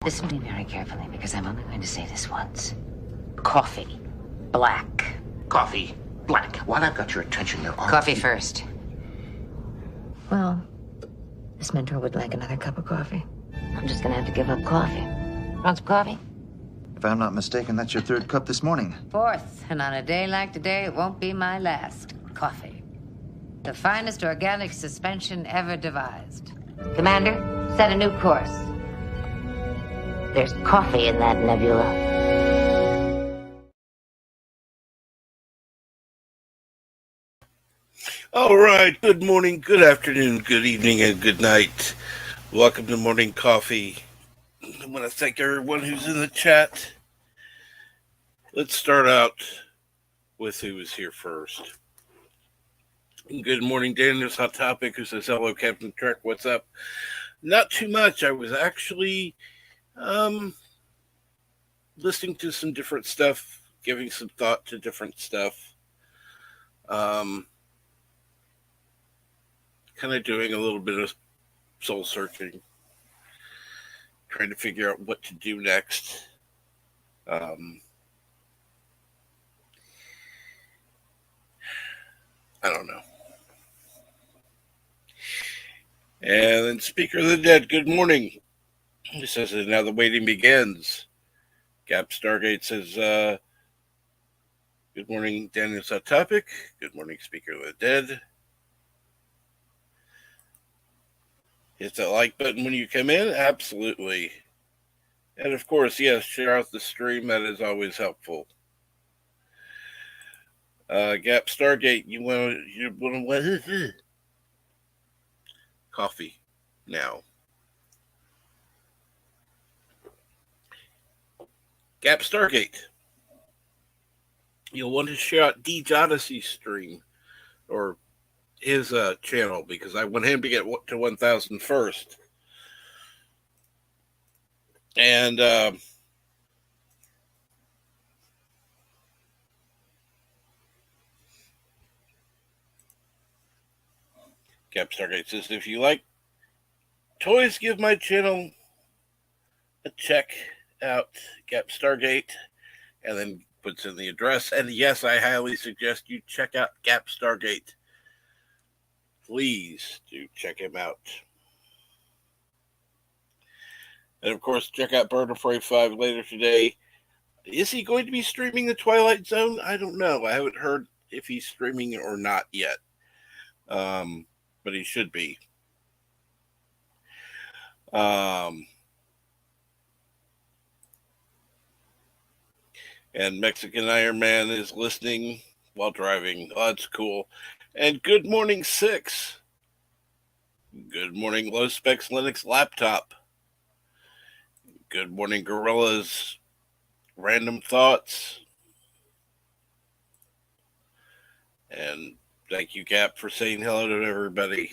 Listen to me very carefully, because I'm only going to say this once. Coffee. Black. Coffee. Black. While I've got your attention, there are... Coffee first. Well, this mentor would like another cup of coffee. I'm just gonna have to give up coffee. Want some coffee? If I'm not mistaken, that's your third cup this morning. Fourth, and on a day like today, it won't be my last. Coffee. The finest organic suspension ever devised. Commander, set a new course. There's coffee in that nebula. All right, good morning, good afternoon, good evening, and good night. Welcome to Morning Coffee. I want to thank everyone who's in the chat. Let's start out with who was here first. Good morning, Daniel's Hot Topic, who says, hello, Captain Trek, what's up? Not too much. I was actually listening to some different stuff, giving some thought to different stuff. Kind of doing a little bit of soul searching, trying to figure out what to do next. I don't know. And then Speaker of the Dead, good morning. He says, and now the waiting begins. Gap Stargate says, good morning, Daniel's Hot Topic. Good morning, Speaker of the Dead. Hit that like button when you come in. Absolutely. And of course, yes, share out the stream. That is always helpful. Gap Stargate, you want coffee now. Gap Stargate. You'll want to share out Deej Odyssey's stream or his channel, because I want him to get to 1,000 first. And Gap Stargate says, if you like toys, give my channel a check out, Gap Stargate, and then puts in the address. And yes, I highly suggest you check out Gap Stargate. Please do check him out. And of course, check out Bird of Prey 5 later today. Is he going to be streaming The Twilight Zone? I don't know. I haven't heard if he's streaming or not yet. But he should be. And Mexican Iron Man is listening while driving. Oh, that's cool. And good morning, Six. Good morning, Low Specs Linux Laptop. Good morning, Gorillas. Random Thoughts. And thank you, Gap, for saying hello to everybody.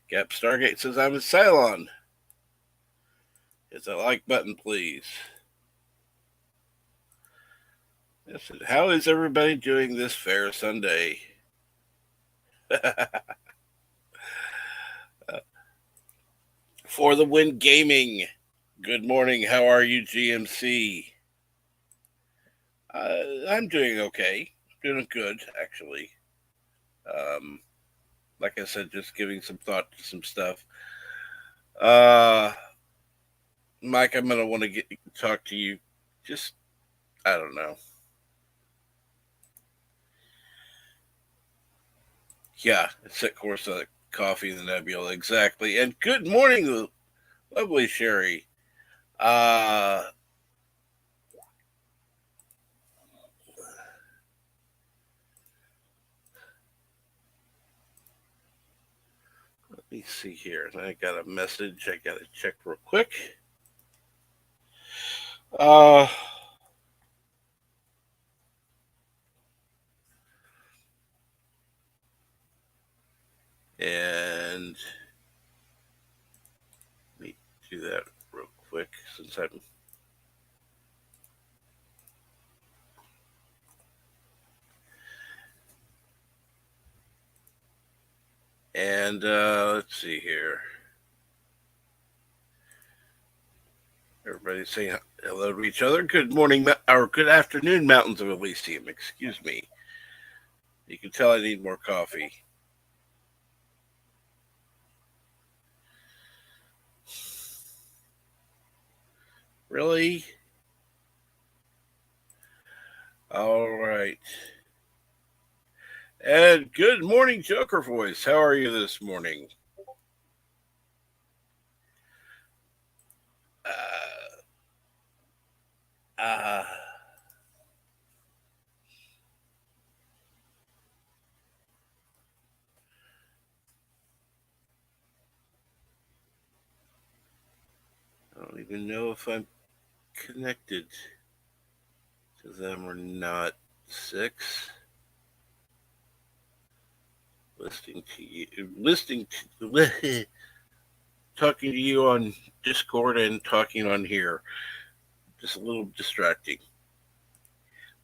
Gap Stargate says, I'm a Cylon. Hit that like button, please. Yes, how is everybody doing this fair Sunday? For the Win Gaming. Good morning. How are you, GMC? I'm doing okay. Doing good, actually. Like I said, just giving some thought to some stuff. Mike, I'm going to want to talk to you. Just, I don't know. Yeah, it's of course coffee in the nebula, exactly. And good morning, lovely Sherry. Let me see here. I got a message I got to check real quick. And let me do that real quick since I'm... And let's see here. Everybody say hello to each other. Good morning, or good afternoon, Mountains of Elysium. Excuse me. You can tell I need more coffee. Really? All right. And good morning, Joker Voice. How are you this morning? Uh, I don't even know if I'm connected to them or not. 6. Listening to you. Talking to you on Discord and talking on here. Just a little distracting.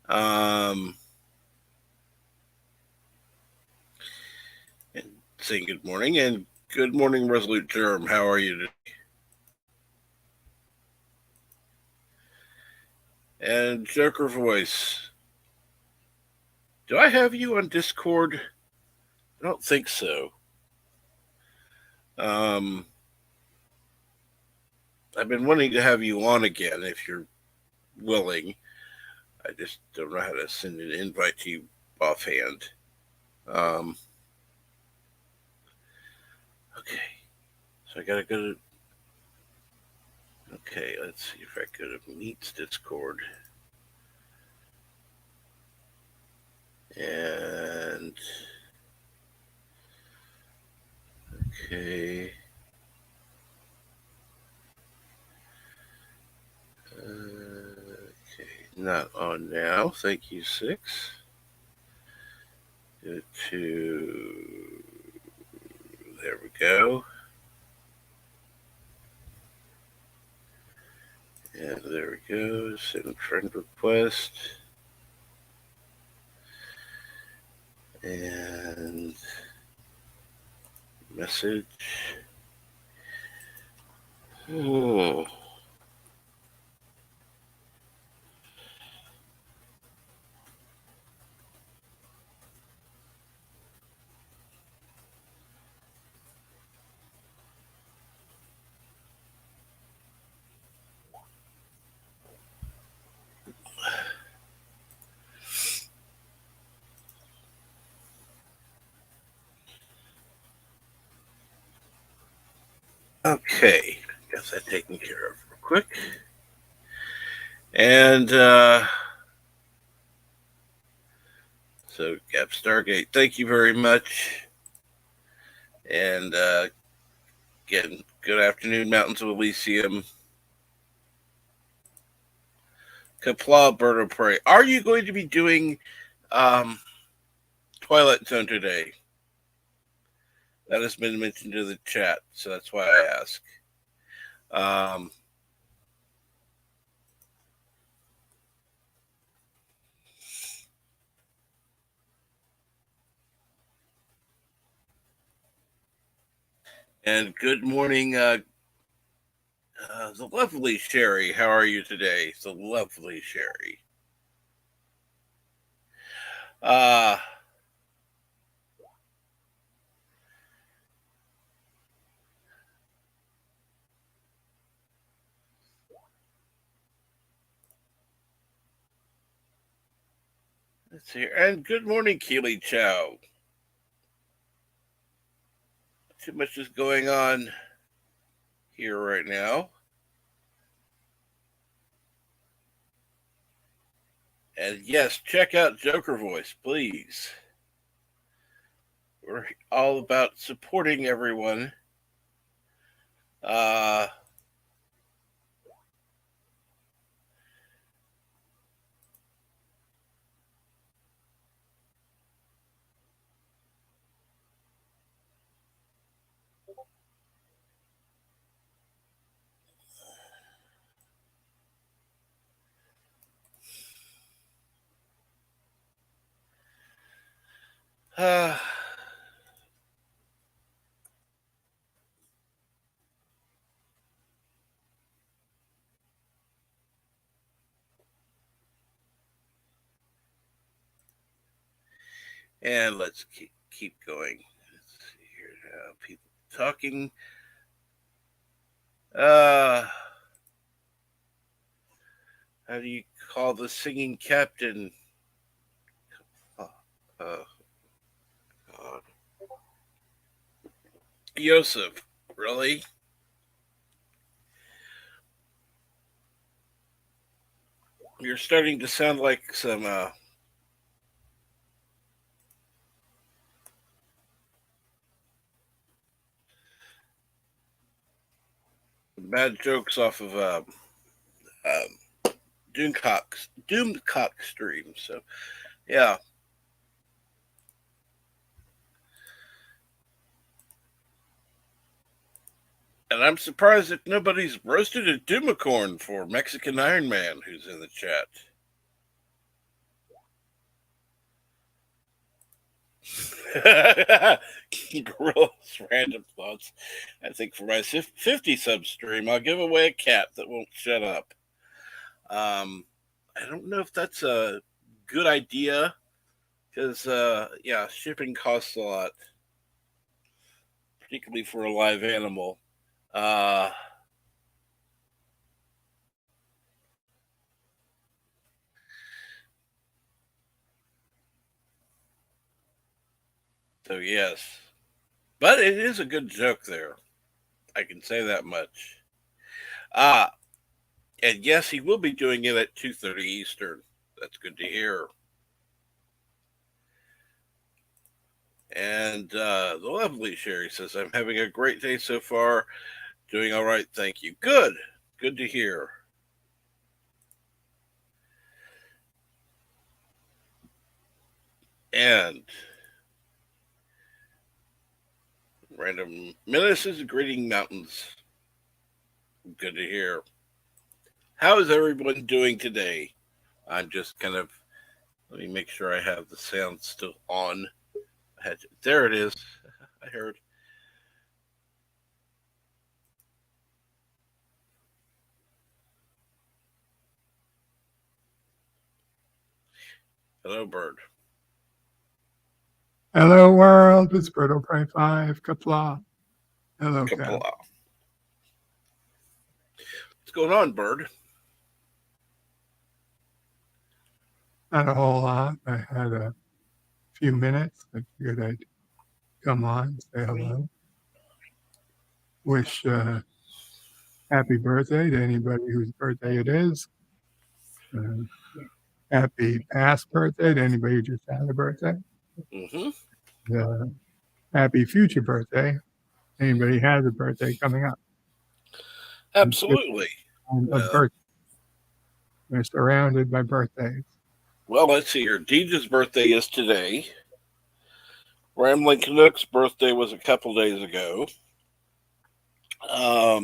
And saying good morning and good morning, Resolute Germ. How are you today? And Joker Voice. Do I have you on Discord? I don't think so. I've been wanting to have you on again if you're willing. I just don't know how to send an invite to you offhand. Okay. So I gotta go to. Okay, let's see if I go to Meets Discord. And. Okay. Okay, not on now. Thank you, 6. Go to. There we go. And there we go. Send friend request. And message. Oh. Okay. Got that taken care of real quick. And so Gap Stargate, thank you very much. And again, good afternoon, Mountains of Elysium. Kapla, Bird of Prey. Are you going to be doing Twilight Zone today? That has been mentioned in the chat, so that's why I ask. And good morning, the lovely Sherry. How are you today? The lovely Sherry. Let's see. And good morning, Keely Chow. Too much is going on here right now. And yes, check out Joker Voice, please. We're all about supporting everyone. And let's keep going. Let's see here now. People talking. How do you call the singing captain? God. Yosef, really? You're starting to sound like some bad jokes off of Doomcock stream. So, yeah. And I'm surprised that nobody's roasted a Doomicorn for Mexican Iron Man, who's in the chat. Gorilla's random thoughts. I think for my 50 sub stream, I'll give away a cat that won't shut up. I don't know if that's a good idea because, yeah, shipping costs a lot, particularly for a live animal. So, yes. But it is a good joke there. I can say that much. And yes, he will be doing it at 2:30 Eastern. That's good to hear. And the lovely Sherry says, I'm having a great day so far. Doing all right, thank you. Good. Good to hear. And Random Menaces Greeting Mountains. Good to hear. How is everyone doing today? I'm just kind of, let me make sure I have the sound still on. There it is. I heard. Hello, Bird. Hello, world. It's Birdo Prime 5. Kapla. Hello, Cap. What's going on, Bird? Not a whole lot. I had a few minutes. I figured I'd come on, say hello. Wish happy birthday to anybody whose birthday it is. Happy past birthday to anybody who just had a birthday. Mm-hmm. Happy future birthday. Anybody has a birthday coming up. Absolutely. They're surrounded by birthdays. Well, let's see here. Deej's birthday is today. Rambling Canuck's birthday was a couple days ago. I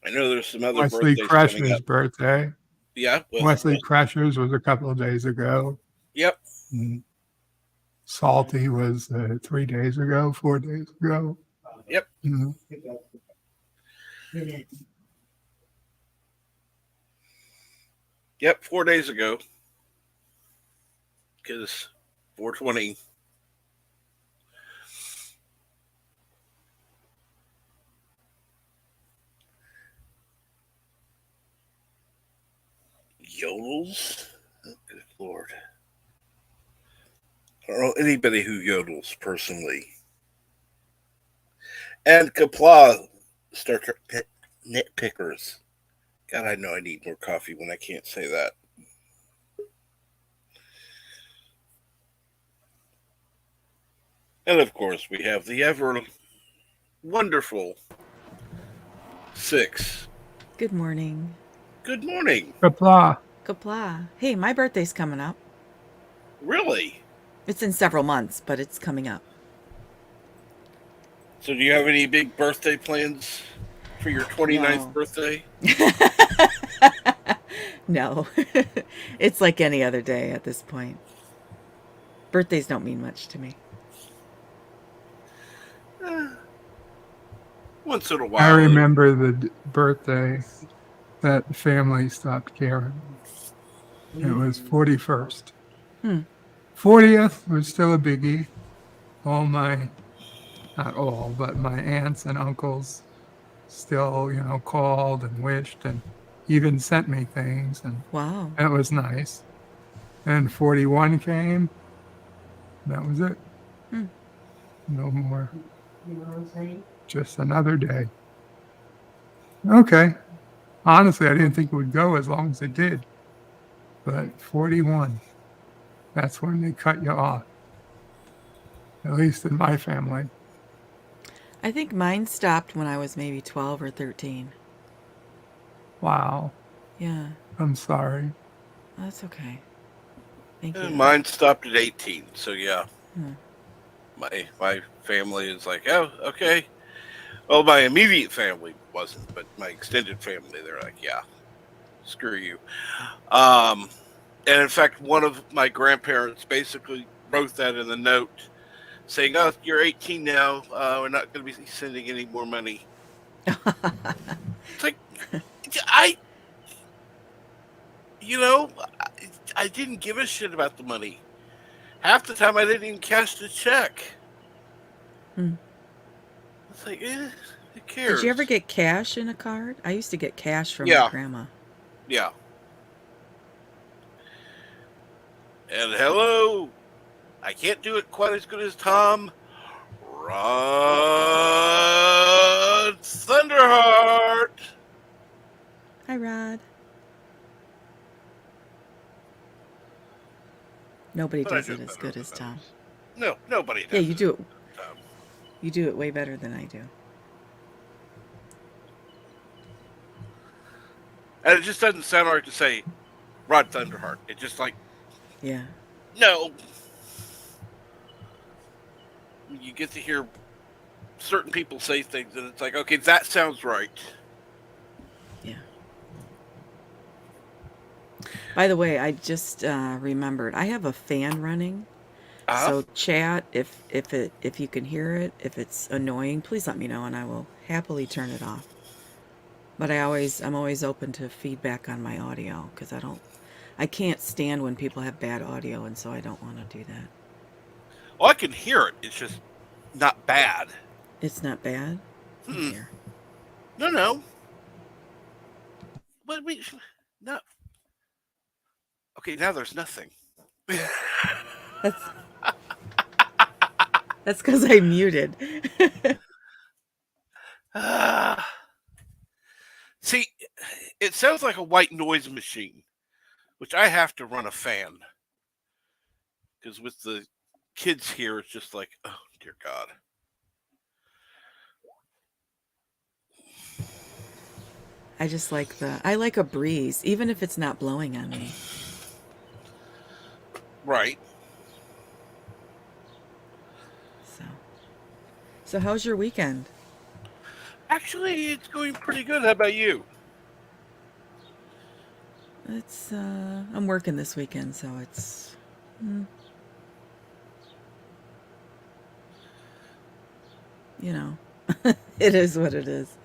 know there's some other Wesley birthdays Crusher's coming up. birthday. Yeah. Wesley Crusher's was a couple of days ago. Yep. Salty was 3 days ago, 4 days ago. Yep. Yep, 4 days ago. Because 420. Yodels? Oh, good Lord. I don't know anybody who yodels personally. And Kapla Star Trek nitpickers. God, I know I need more coffee when I can't say that. And of course, we have the ever wonderful Six. Good morning. Good morning. Kapla. Kapla. Hey, my birthday's coming up. Really? It's in several months, but it's coming up. So do you have any big birthday plans for your 29th birthday? No. It's like any other day at this point. Birthdays don't mean much to me. Once in a while. I remember the birthday that the family stopped caring. It was 41st. 40th was still a biggie. All my, not all, but my aunts and uncles still, called and wished and even sent me things, and Wow. it was nice. And 41 came. That was it. No more. Just another day. Okay. Honestly, I didn't think it would go as long as it did. But 41, that's when they cut you off. At least in my family. I think mine stopped when I was maybe 12 or 13. Wow. Yeah, I'm sorry. that's okay. Thank you. Mine stopped at 18, so yeah. Hmm. My family is like, oh, okay. Well, my immediate family wasn't, but my extended family, they're like, yeah, screw you. And in fact, one of my grandparents basically wrote that in the note saying, oh, you're 18 now. We're not going to be sending any more money. It's like, I didn't give a shit about the money. Half the time I didn't even cash the check. It's like, who cares? Did you ever get cash in a card? I used to get cash from Yeah. my grandma. Yeah. And hello, I can't do it quite as good as Tom. Rod Thunderheart. Hi, Rod. Nobody But I does do it as better good than as Tom. others. No, nobody does. Yeah, you do it. Tom. You do it way better than I do. And it just doesn't sound right to say Rod Thunderheart. It's just like, Yeah. no. You get to hear certain people say things, and it's like, okay, that sounds right. Yeah. By the way, I just remembered I have a fan running. So chat, if you can hear it, if it's annoying, please let me know and I will happily turn it off. But I'm always open to feedback on my audio because I can't stand when people have bad audio, and so I don't want to do that. Well, I can hear it. It's just not bad. It's not bad. Oh, dear. No. But no. Okay, now there's nothing. That's because I muted. See, it sounds like a white noise machine, which I have to run a fan. Because with the kids here, it's just like, oh, dear God. I like a breeze, even if it's not blowing on me. Right. So how's your weekend? Actually, it's going pretty good. How about you? I'm working this weekend, so it's it is what it is.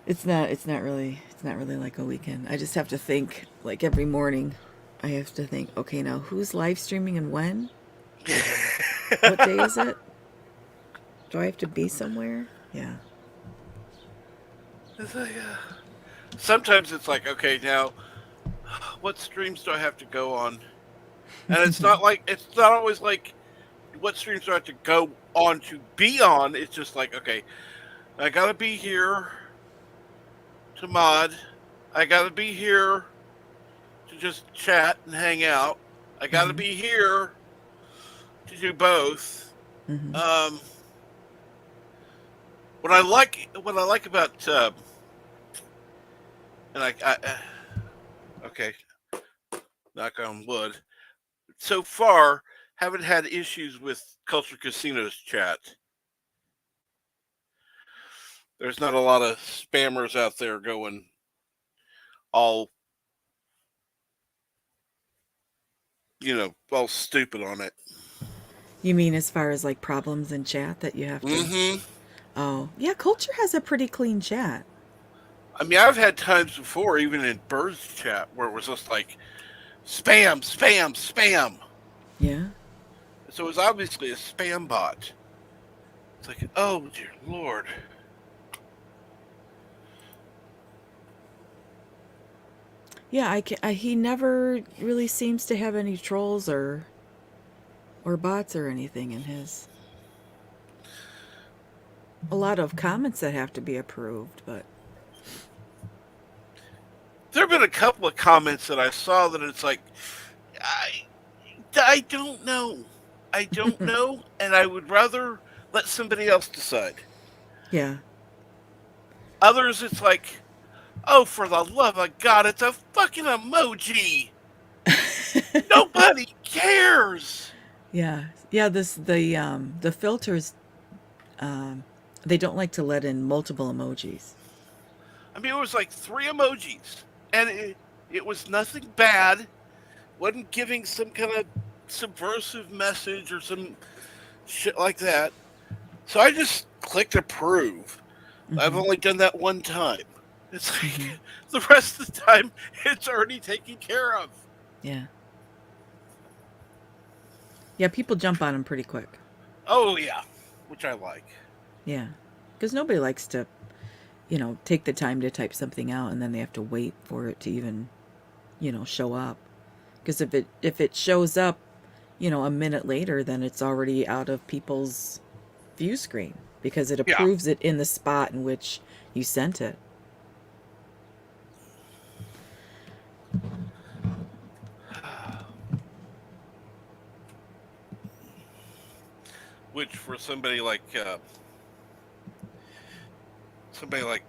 It's not really like a weekend. I just have to think, like every morning I have to think, okay, now who's live streaming and when? What day is it? Do I have to be somewhere? Yeah. It's like, sometimes it's like, okay, now what streams do I have to go on? And it's not always like what streams do I have to go on to be on. It's just like, okay, I gotta be here to mod. I gotta be here to just chat and hang out. I gotta be here to do both. What I like about and okay, knock on wood. So far, haven't had issues with Culture Casino's chat. There's not a lot of spammers out there going all, all stupid on it. You mean as far as like problems in chat that you have to? Oh, yeah, Culture has a pretty clean chat. I mean, I've had times before, even in Bird's chat, where it was just like spam, spam, spam. Yeah. So it was obviously a spam bot. It's like, oh dear Lord. Yeah, he never really seems to have any trolls or bots or anything in his. A lot of comments that have to be approved, but There have been a couple of comments that I saw that it's like, I don't know. I don't know, and I would rather let somebody else decide. yeah. Others, it's like, oh, for the love of God, it's a fucking emoji. Nobody cares. Yeah. Yeah, the filters they don't like to let in multiple emojis. I mean, it was like 3 emojis, and it was nothing bad. Wasn't giving some kind of subversive message or some shit like that. So I just clicked approve. I've only done that one time. It's like the rest of the time it's already taken care of. Yeah. Yeah, people jump on them pretty quick. Oh yeah, which I like. Yeah. Cuz nobody likes to, take the time to type something out and then they have to wait for it to even, show up. Because if it shows up, a minute later, then it's already out of people's view screen because it Yeah. approves it in the spot in which you sent it. Which for somebody like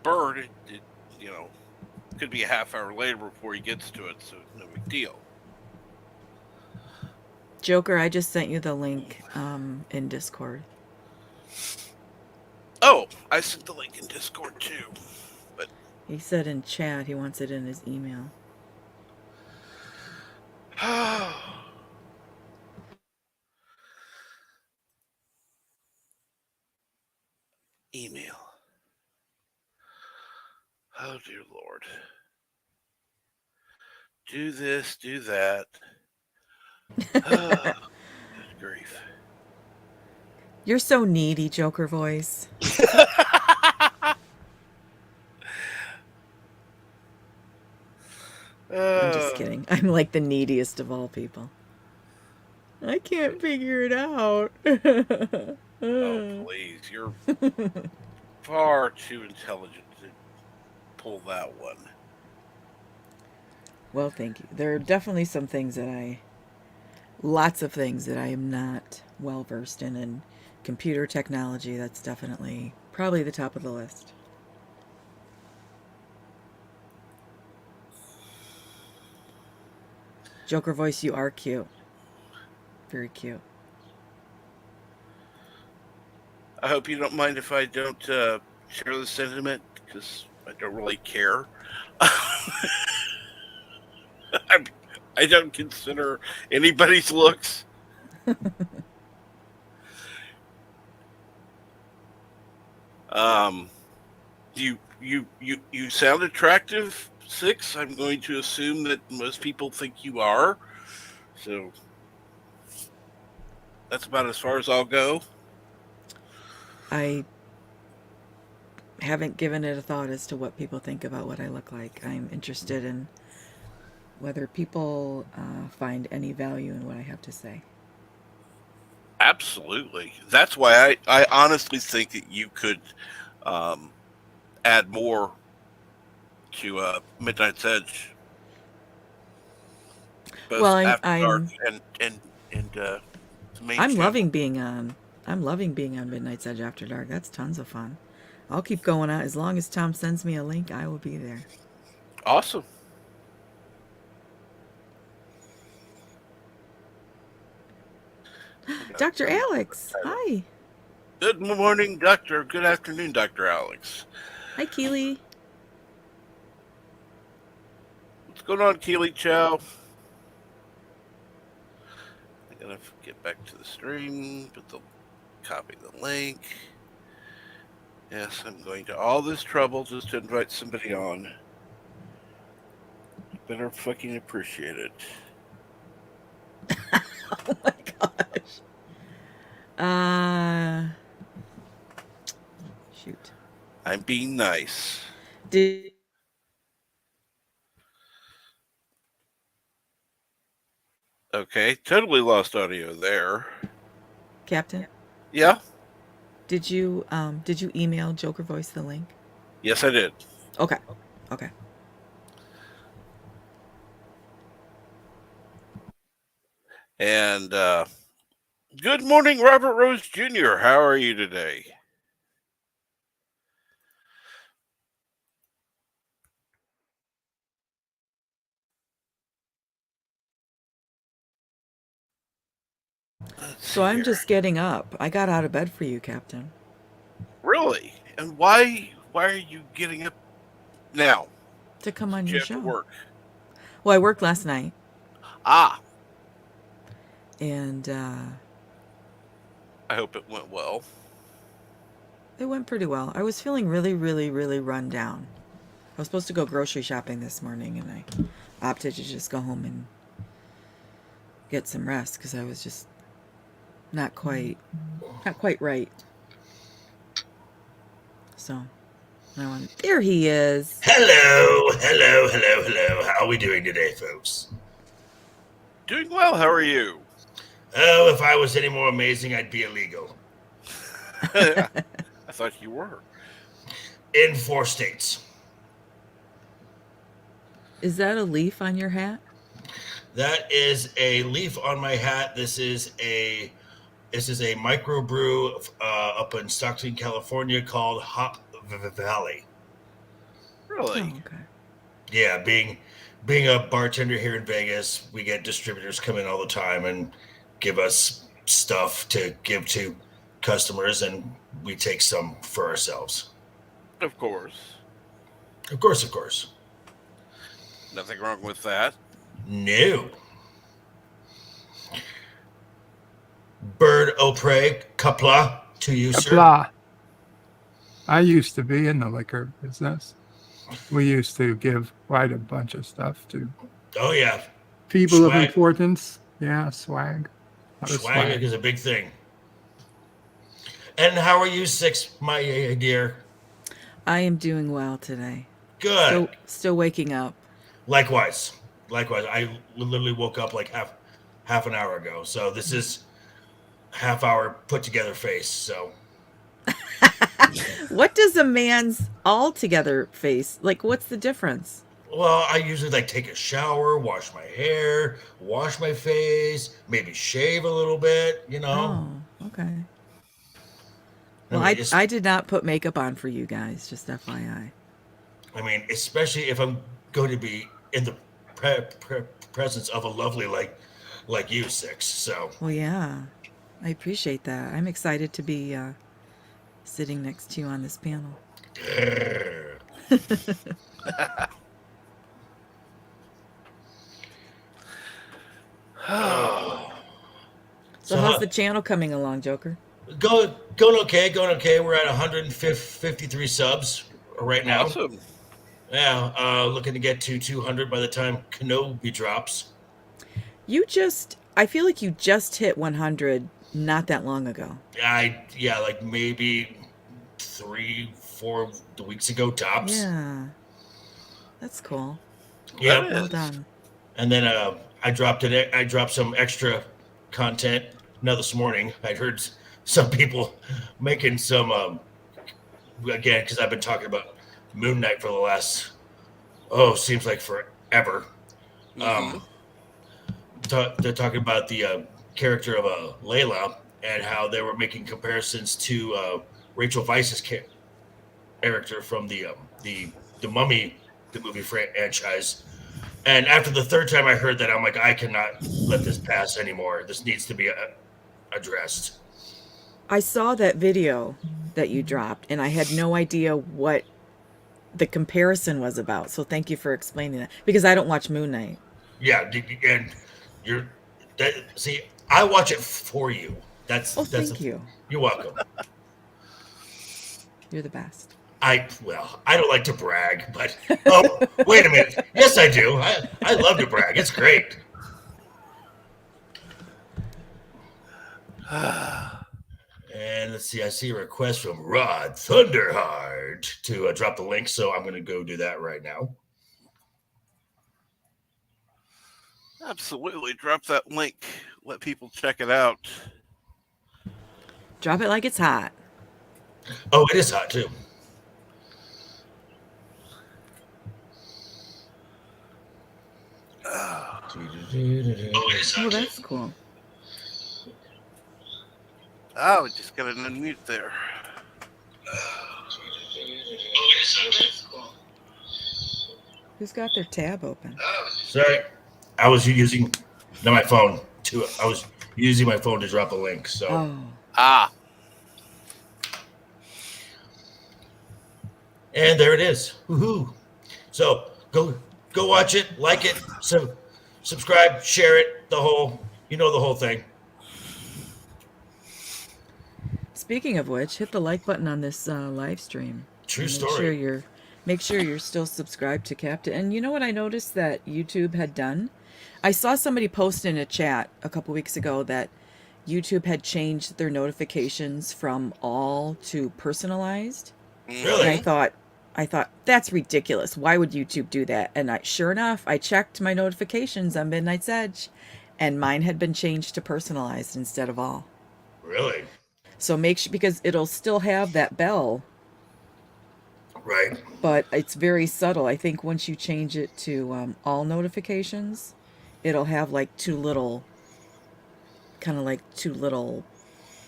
Bird, it could be a half hour later before he gets to it, so no big deal. Joker, I just sent you the link in Discord. Oh, I sent the link in Discord too. But He said in chat he wants it in his email. Email. Oh dear Lord. Do this, do that. Good grief. You're so needy, Joker voice. I'm just kidding. I'm like the neediest of all people. I can't figure it out. Oh, please. You're far too intelligent to pull that one. Well, thank you. There are definitely some things lots of things that I am not well versed in, and computer technology, that's definitely probably the top of the list. Joker voice, you are cute. Very cute. I hope you don't mind if I don't share the sentiment, because I don't really care. I don't consider anybody's looks. You sound attractive, Six. I'm going to assume that most people think you are. So that's about as far as I'll go. I haven't given it a thought as to what people think about what I look like. I'm interested in whether people find any value in what I have to say. Absolutely. That's why I honestly think that you could add more to Midnight's Edge. Both Well, After Dark and I'm loving being on Midnight's Edge After Dark. That's tons of fun. I'll keep going out as long as Tom sends me a link. I will be there. Awesome. Dr. Alex, hi. Good morning, Doctor. Good afternoon, Dr. Alex. Hi, Keely. What's going on, Keely Chow? I gotta get back to the stream, copy the link. Yes, I'm going to all this trouble just to invite somebody on. You better fucking appreciate it. Oh my Shoot. I'm being nice. Did Okay, totally lost audio there. Captain? Yeah? Did you email Joker Voice the link? Yes, I did. Okay. Okay. And good morning, Robert Rose Jr. How are you today? So I'm just getting up. I got out of bed for you, Captain. Really? And why are you getting up now? To come on Did your you have show. to work? Well, I worked last night. Ah. And I hope it went well. it went pretty well. I was feeling really, really, really run down. I was supposed to go grocery shopping this morning, and I opted to just go home and get some rest because I was just not quite right. So there he is. Hello. How are we doing today, folks? Doing well. How are you? Oh, if I was any more amazing, I'd be illegal. I thought you were. In 4 states. Is that a leaf on your hat? That is a leaf on my hat. This is a microbrew up in Stockton, California called Hop Valley. Really? Oh, okay. Yeah, being a bartender here in Vegas, we get distributors come in all the time and give us stuff to give to customers, and we take some for ourselves. Of course. Of course. Nothing wrong with that. No. Bird au pré, Kapla to you, sir. Blah. I used to be in the liquor business. We used to give quite a bunch of stuff to Oh, yeah. people of Swag. importance. Yeah, swag. Swag is a big thing. And how are you, Six, my dear? I am doing well today. Good. Still waking up. Likewise. I literally woke up like half an hour ago. So this is half hour put together face. So What does a man's all together face? Like, what's the difference? well, I usually take a shower, wash my hair, wash my face, maybe shave a little bit, Oh, okay. Well, I mean, I did not put makeup on for you guys, just FYI. I mean, especially if I'm going to be in the presence of a lovely like you, Six. So Well, yeah, I appreciate that. I'm excited to be sitting next to you on this panel. So how's the channel coming along, Joker? Going okay. We're at 153 subs right now. Awesome. Yeah, looking to get to 200 by the time Kenobi drops. I feel like you just hit 100 not that long ago. Like maybe 3-4 weeks ago tops. Yeah, that's cool. Yeah, Well done. and then I dropped some extra content. Now this morning, I heard some people making some again, because I've been talking about Moon Knight for the last seems like forever. Mm-hmm. They're talking about the character of Layla and how they were making comparisons to Rachel Weisz's character from the Mummy, the movie franchise. And after the third time I heard that, I'm like, I cannot let this pass anymore. This needs to be addressed. I saw that video that you dropped, and I had no idea what the comparison was about. So thank you for explaining that, because I don't watch Moon Knight. Yeah, and see, I watch it for you. Thank you. You're welcome. You're the best. I don't like to brag, but wait a minute. Yes, I do. I love to brag. It's great. And let's see, I see a request from Rod Thunderheart to drop the link, so I'm going to go do that right now. Absolutely. Drop that link. Let people check it out. Drop it like it's hot. Oh, it is hot, too. Oh, that's cool. Oh, we just got an unmute there. Who's got their tab open? Sorry, I was using my phone I was using my phone to drop a link. So. Oh. And there it is. Woohoo! So go watch it, like it, subscribe, share it, the whole thing. Speaking of which, hit the like button on this live stream. True story. Make sure you're still subscribed to Captain. And you know what I noticed that YouTube had done? I saw somebody post in a chat a couple weeks ago that YouTube had changed their notifications from all to personalized. Really? And I thought that's ridiculous. Why would YouTube do that? And sure enough, I checked my notifications on Midnight's Edge, and mine had been changed to personalized instead of all. Really? So make sure, because it'll still have that bell. Right. But it's very subtle. I think once you change it to all notifications, it'll have like two little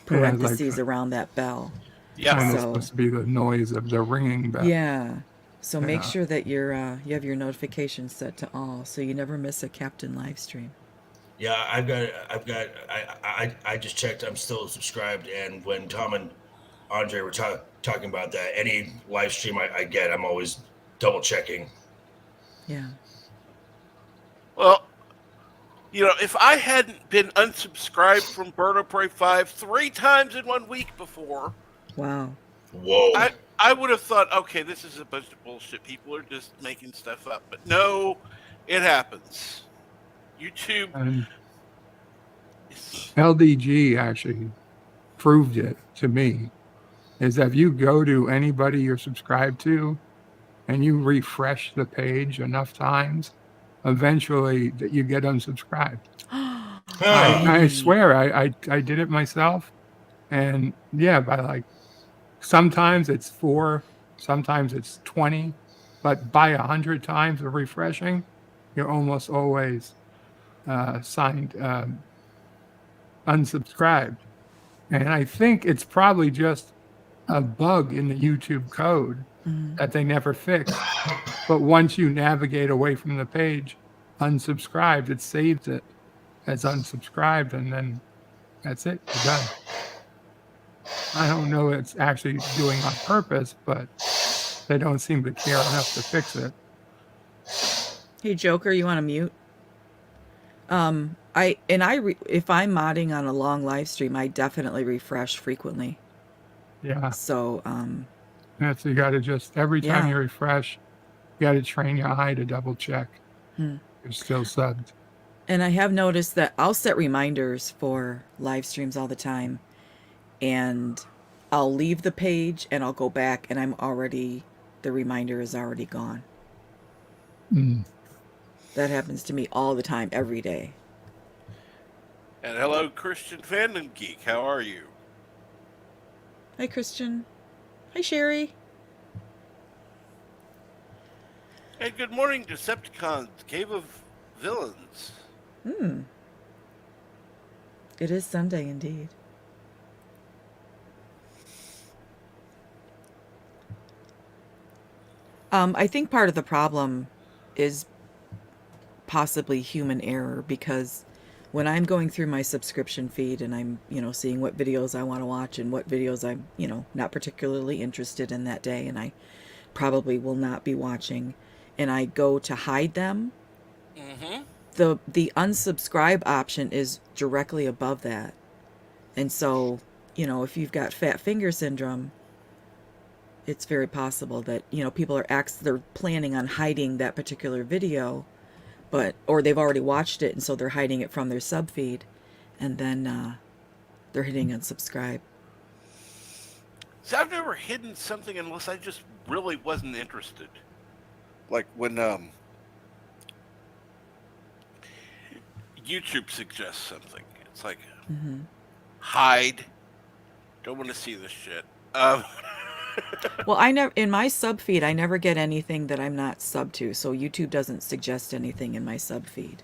parentheses around that bell. Yeah. And it's supposed to be the noise of the ringing bell. Yeah. So make sure that you have your notifications set to all, so you never miss a Captain live stream. Yeah, I just checked. I'm still subscribed, and when Tom and Andre were talking about that, any live stream I get, I'm always double checking. Yeah. Well, if I hadn't been unsubscribed from Bird of Prey 5 3 times in 1 week before, wow. Whoa. I would have thought, okay, this is a bunch of bullshit. People are just making stuff up. But no, it happens. YouTube. And LDG actually proved it to me. Is that if you go to anybody you're subscribed to and you refresh the page enough times, eventually that you get unsubscribed. I swear I did it myself. And yeah, by sometimes it's 4, sometimes it's 20, but by 100 times of refreshing, you're almost always signed unsubscribed. And I think it's probably just a bug in the YouTube code that they never fixed. But once you navigate away from the page, unsubscribed, it saves it as unsubscribed, and then that's it. You're done. I don't know it's actually doing on purpose, but they don't seem to care enough to fix it. Hey, Joker, you want to mute? If I'm modding on a long live stream, I definitely refresh frequently. Yeah. So, you got to just, every time you refresh, you got to train your eye to double check. You're still subbed. And I have noticed that I'll set reminders for live streams all the time. And I'll leave the page and I'll go back and the reminder is already gone. That happens to me all the time, every day. And hello, Christian Fandom Geek. How are you? Hi, Christian. Hi, Sherry. And good morning, Decepticons, Cave of Villains. It is Sunday indeed. I think part of the problem is possibly human error, because when I'm going through my subscription feed and I'm, seeing what videos I want to watch and what videos I'm, not particularly interested in that day, and I probably will not be watching, and I go to hide them, the unsubscribe option is directly above that. And so, if you've got fat finger syndrome, it's very possible that, people they're planning on hiding that particular video, or they've already watched it, and so they're hiding it from their sub feed, and then they're hitting unsubscribe. See, I've never hidden something unless I just really wasn't interested. Like when YouTube suggests something, it's like Mm-hmm. hide. Don't want to see this shit. Well, I never in my sub feed. I never get anything that I'm not sub to, so YouTube doesn't suggest anything in my sub feed.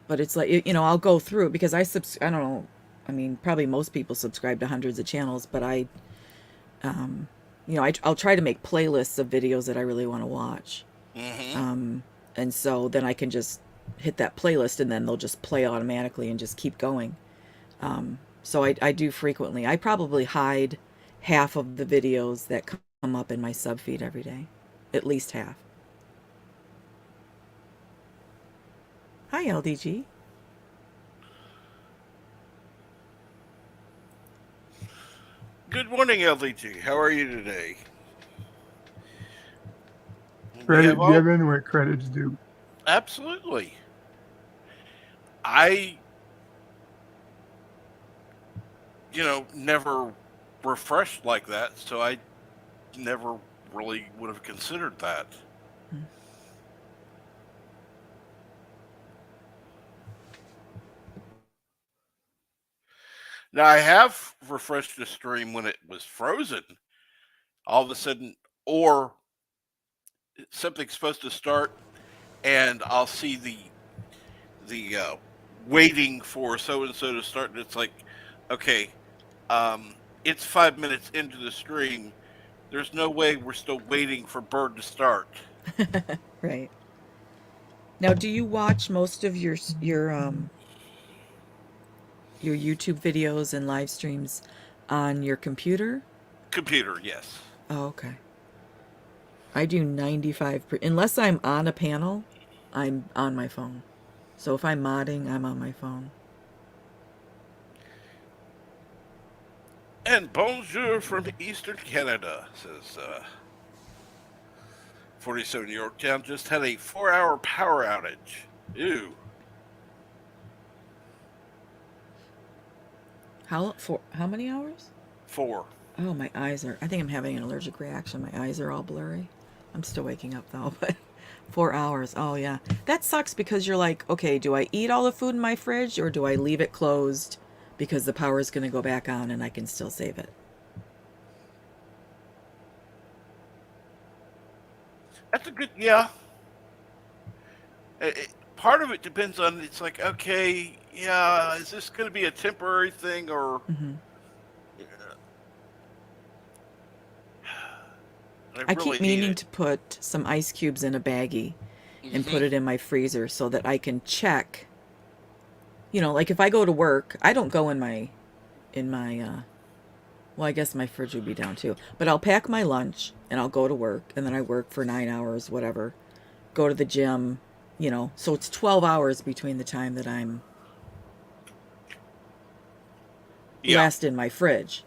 But it's like I'll go through it because I don't know. I mean, probably most people subscribe to hundreds of channels, but I'll try to make playlists of videos that I really want to watch. Mm-hmm. And so then I can just hit that playlist and then they'll just play automatically and just keep going. So I do frequently. I probably hide half of the videos that come up in my sub feed every day. At least half. Hi, LDG. Good morning, LDG. How are you today? Credit given where credit's due. Absolutely. I, never refreshed like that, so I never really would have considered that. Now, I have refreshed the stream when it was frozen. All of a sudden, or something's supposed to start, and I'll see the waiting for so and so to start, and it's like, okay, it's 5 minutes into the stream. There's no way we're still waiting for Bird to start. Right. Now, do you watch most of your YouTube videos and live streams on your computer? Computer, yes. Oh, okay. I do 95%. Unless I'm on a panel, I'm on my phone. So if I'm modding, I'm on my phone. And bonjour from Eastern Canada, says 47 Yorktown. Just had a 4-hour power outage. Ew. How many hours? 4. Oh, my eyes are... I think I'm having an allergic reaction. My eyes are all blurry. I'm still waking up, though, but 4 hours. Oh, yeah. That sucks because you're like, okay, do I eat all the food in my fridge or do I leave it closed because the power is going to go back on and I can still save it? That's a good... Yeah. Part of it depends on... It's like, okay, yeah, is this going to be a temporary thing or... Mm-hmm. I keep meaning to put some ice cubes in a baggie and put it in my freezer so that I can check. Like if I go to work, I don't go in my well, I guess my fridge would be down too. But I'll pack my lunch and I'll go to work and then I work for 9 hours, whatever. Go to the gym, so it's 12 hours between the time that I'm last in my fridge.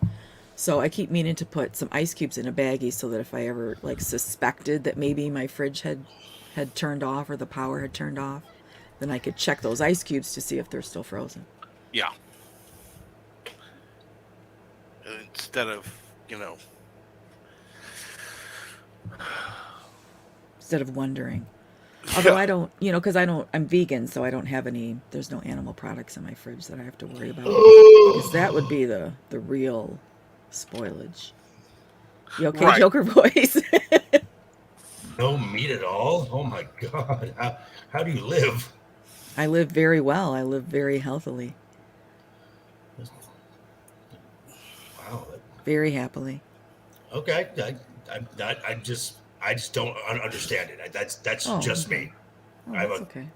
So I keep meaning to put some ice cubes in a baggie so that if I ever suspected that maybe my fridge had turned off or the power had turned off, then I could check those ice cubes to see if they're still frozen. Yeah. Instead of, Instead of wondering. Although I don't, because I'm vegan, so I don't have there's no animal products in my fridge that I have to worry about. Because that would be the real spoilage. You okay, right. Joker voice? No meat at all? Oh my God. How do you live? I live very well. I live very healthily. Wow. Very happily. Okay. I just don't understand it. That's just me. Oh, that's okay.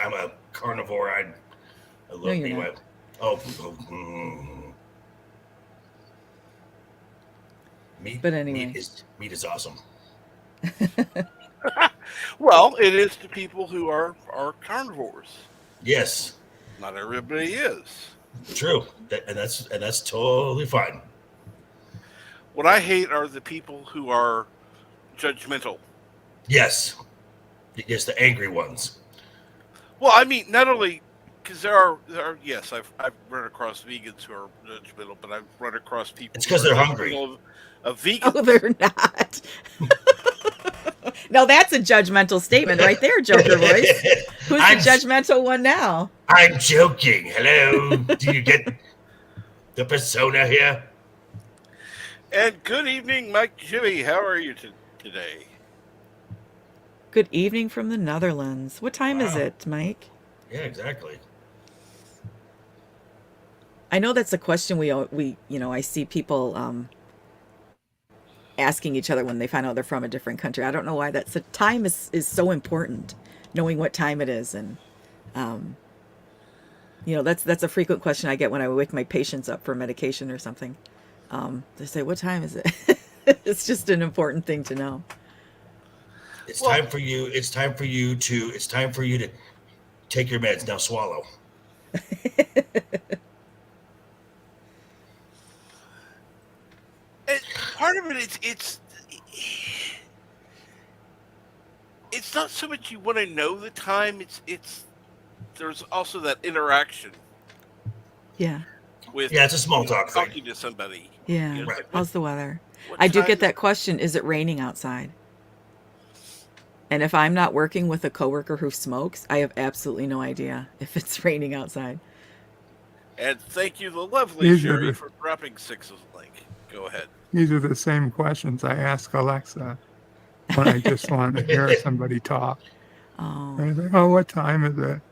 I'm a carnivore. I love me. Meat. But anyway, meat is awesome. Well, it is to people who are carnivores. Yes. Not everybody is. True. And that's totally fine. What I hate are the people who are judgmental. Yes. Yes, the angry ones. Well, I mean, not only because there are yes, I've run across vegans who are judgmental, but I've run across people It's who because are they're hungry. judgmental of Oh, vegans. they're not. No, that's a judgmental statement right there, Joker voice. Who's the I'm judgmental one now? I'm joking. Hello. Do you get the persona here? And good evening, Mike Jimmy. How are you today? Good evening from the Netherlands. What time is Wow. it, Mike? Yeah, exactly. I know that's a question we I see people asking each other when they find out they're from a different country. I don't know why that's time is so important, knowing what time it is, and that's a frequent question I get when I wake my patients up for medication or something. They say, "What time is it?" It's just an important thing to know. It's Well, time for you. It's time for you to. It's time for you to take your meds now. Swallow. part of it it's not so much you want to know the time. It's there's also that interaction Yeah, with Yeah, it's a small talk thing. talking to somebody. yeah. It's Right. like, How's the weather? what I do time get is that question. Is it raining outside? And if I'm not working with a coworker who smokes, I have absolutely no idea if it's raining outside. And thank you, the lovely These are Sherry, the for dropping Six's link. Go ahead. these are the same questions I ask Alexa when I just want to hear somebody talk. Oh, I say, "Oh, what time is it?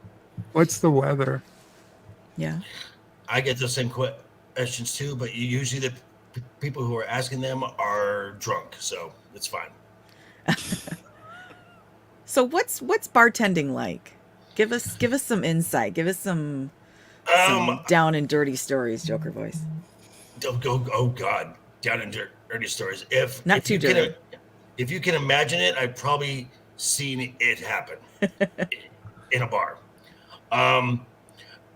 What's the weather?" yeah. I get those same questions too, but usually the people who are asking them are drunk, so it's fine. So what's bartending like? Give us some insight. Give us some Um, down and dirty stories, Joker voice. don't go. Oh God, down in dirty stories. If Not if too you can dirty. if you can imagine it, I've probably seen it happen in a bar. Um,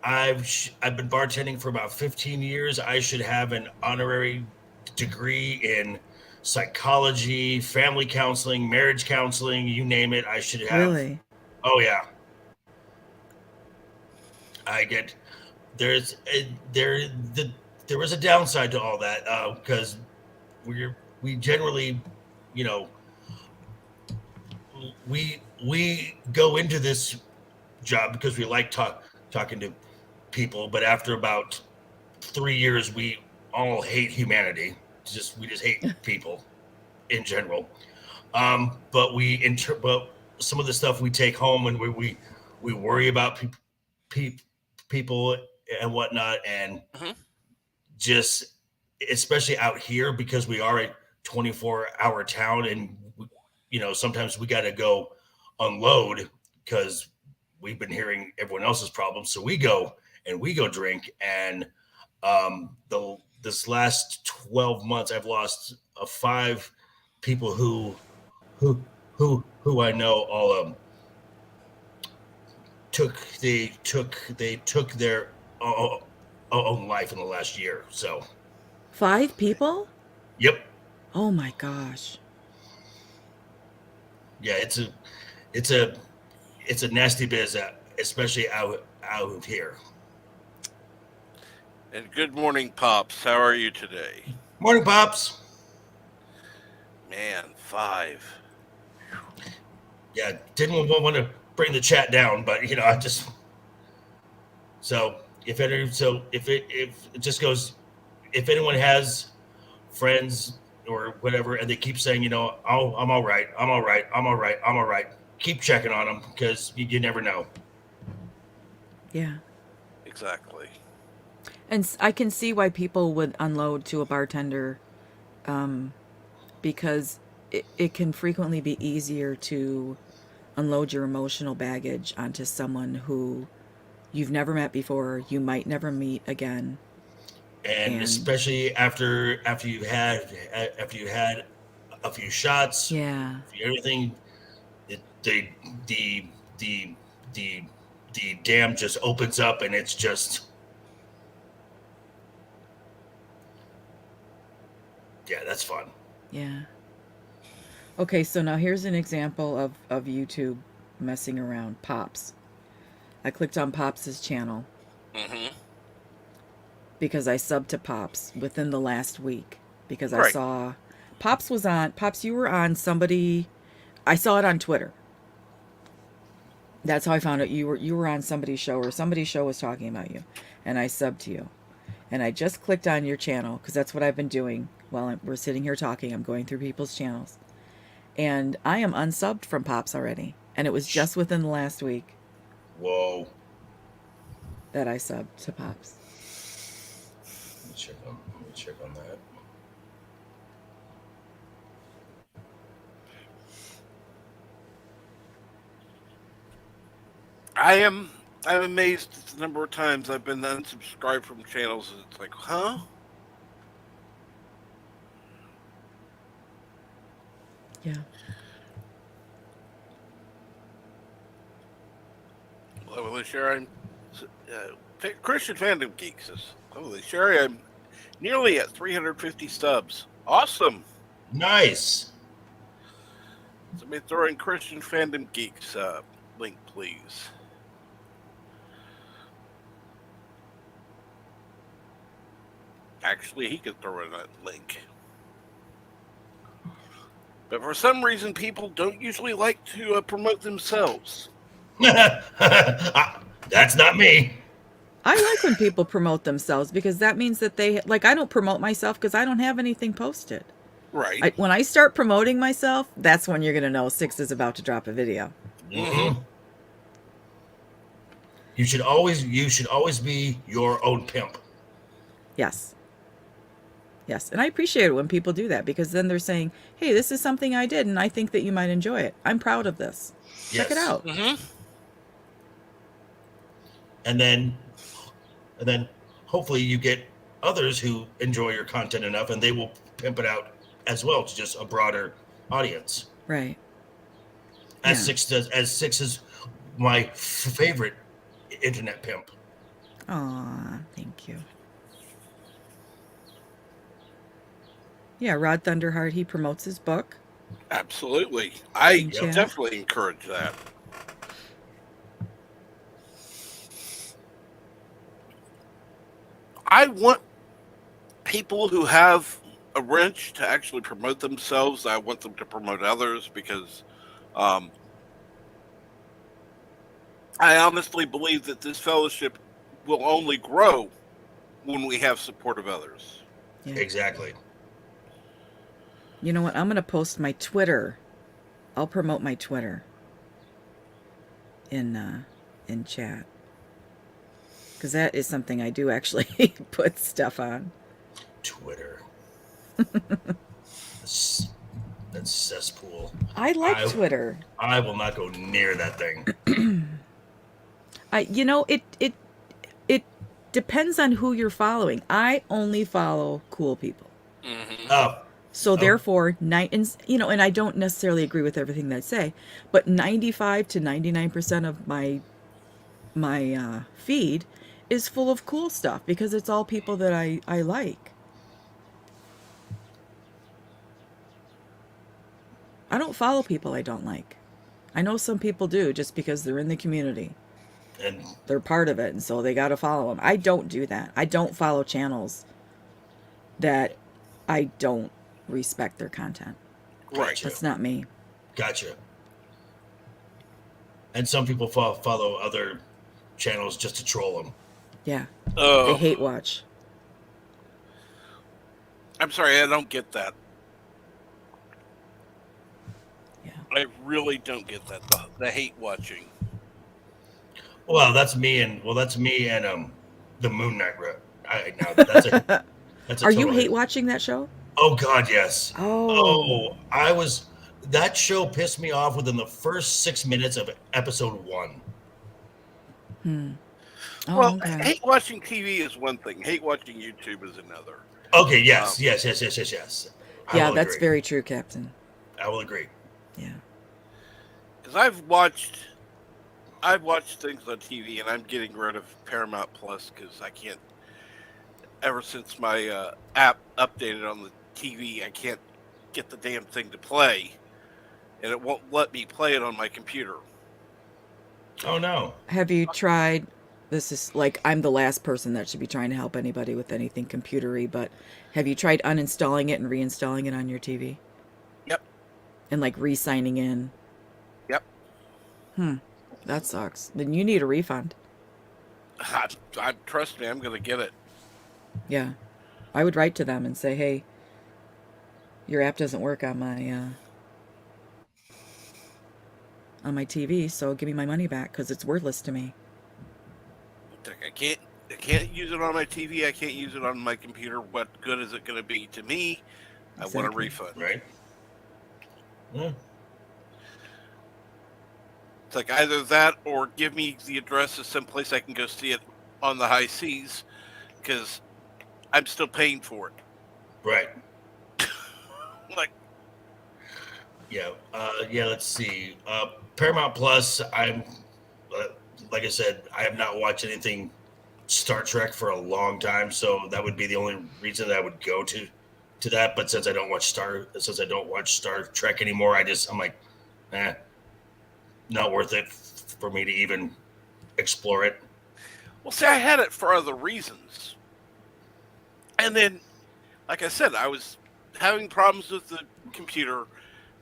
I've been bartending for about 15 years. I should have an honorary degree in psychology, family counseling, marriage counseling, you name it. I should have. Really? Oh yeah, I get there's there there is a downside to all that because we generally, you know, we go into this job because we like talking to people, but after about 3 years, we all hate humanity. We just hate people in general. But some of the stuff we take home and we worry about pe- people and whatnot, and Mhm. just especially out here because we are a 24-hour town, and sometimes we got to go unload because we've been hearing everyone else's problems, so we go drink. And the this last 12 months I've lost five people who I know all took their own life in the last year. So 5 people? yep. Oh my gosh. Yeah, it's a it's a nasty biz, especially out here. And good morning, Pops. How are you today? Morning, pops. Man, 5. Yeah, didn't want to bring the chat down, but I just so if it just goes, if anyone has friends or whatever, and they keep saying, oh, I'm all right, I'm all right, I'm all right, I'm all right, keep checking on them because you never know. Yeah. Exactly. And I can see why people would unload to a bartender, because it can frequently be easier to unload your emotional baggage onto someone who you've never met before, you might never meet again. And And especially after you had a few shots, yeah, everything, the the the the the dam just opens up, and it's just, yeah, that's fun. yeah. Okay, so now here's an example of YouTube messing around. Pops. I clicked on Pops' channel because I subbed to Pops within the last week because I saw Pops was on. Pops, you were on somebody. I saw it on Twitter. That's how I found out you were on somebody's show, or somebody's show was talking about you, and I subbed to you. And I just clicked on your channel because that's what I've been doing while we're sitting here talking. I'm going through people's channels. And I am unsubbed from Pops already. And it was just within the last week. Whoa. That I subbed to Pops. Let me check on that. I'm amazed at the number of times I've been unsubscribed from channels. And it's like, huh? Yeah. Holy Sherry, Christian Fandom Geek says, holy Sherry, I'm nearly at 350 subs. Awesome. Nice. Somebody throw in Christian Fandom Geek sub link, please. Actually, he could throw in that link. But for some reason, people don't usually like to promote themselves. That's not me. I like when people promote themselves because that means that they, like, I don't promote myself because I don't have anything posted. Right. When I start promoting myself, that's when you're going to know Six is about to drop a video. Mm-hmm. You should always be your own pimp. Yes. Yes. And I appreciate it when people do that because then they're saying, hey, this is something I did and I think that you might enjoy it. I'm proud of this. Check it out. Mm-hmm. And then hopefully you get others who enjoy your content enough and they will pimp it out as well to just a broader audience. Right. As Six is my favorite internet pimp. Aw, thank you. Yeah, Rod Thunderheart, he promotes his book. Absolutely. I definitely encourage that. I want people who have a wrench to actually promote themselves. I want them to promote others because I honestly believe that this fellowship will only grow when we have support of others. Yeah. Exactly. You know what? I'm going to post my Twitter. I'll promote my Twitter in chat. Because that is something I do actually put stuff on. Twitter. That's cesspool. I like Twitter. I will not go near that thing. It depends on who you're following. I only follow cool people. Mm-hmm. So therefore, and I don't necessarily agree with everything they say, but 95 to 99% of my feed is full of cool stuff because it's all people that I like. I don't follow people I don't like. I know some people do just because they're in the community. And they're part of it, and so they got to follow them. I don't do that. I don't follow channels that I don't respect their content. Right. That's not me. Gotcha. And some people follow other channels just to troll them. Yeah. They hate watch. I'm sorry, I don't get that. Yeah. I really don't get that. The hate watching. Well, that's me and the Moon Knight. That's Are you hate watching that show? Oh God, yes. Oh, that show pissed me off within the first 6 minutes of episode 1. Oh, well, okay. hate watching TV is one thing. Hate watching YouTube is another. Okay, yes. Yeah, that's very true, Captain. I will agree. Yeah. Because I've watched things on TV, and I'm getting rid of Paramount Plus because I can't. Ever since my app updated on the TV, I can't get the damn thing to play, and it won't let me play it on my computer. Oh no. Have you tried? This is like I'm the last person that should be trying to help anybody with anything computery, but have you tried uninstalling it and reinstalling it on your TV Yep. and like re-signing in? Yep. That sucks. Then you need a refund. Trust me, I'm gonna get it. Yeah, I would write to them and say, hey, your app doesn't work on my TV, so give me my money back because it's worthless to me. I can't use it on my TV. I can't use it on my computer. What good is it going to be to me? Exactly. I want a refund. Right. Yeah. It's like either that or give me the address of some place I can go see it on the high seas, because I'm still paying for it. Right. Like, yeah. Let's see. Paramount Plus. I'm like I said, I have not watched anything Star Trek for a long time, so that would be the only reason that I would go to that. But since I don't watch Star Trek anymore, I'm like, not worth it for me to even explore it. well, see, I had it for other reasons, and then, like I said, I was having problems with the computer,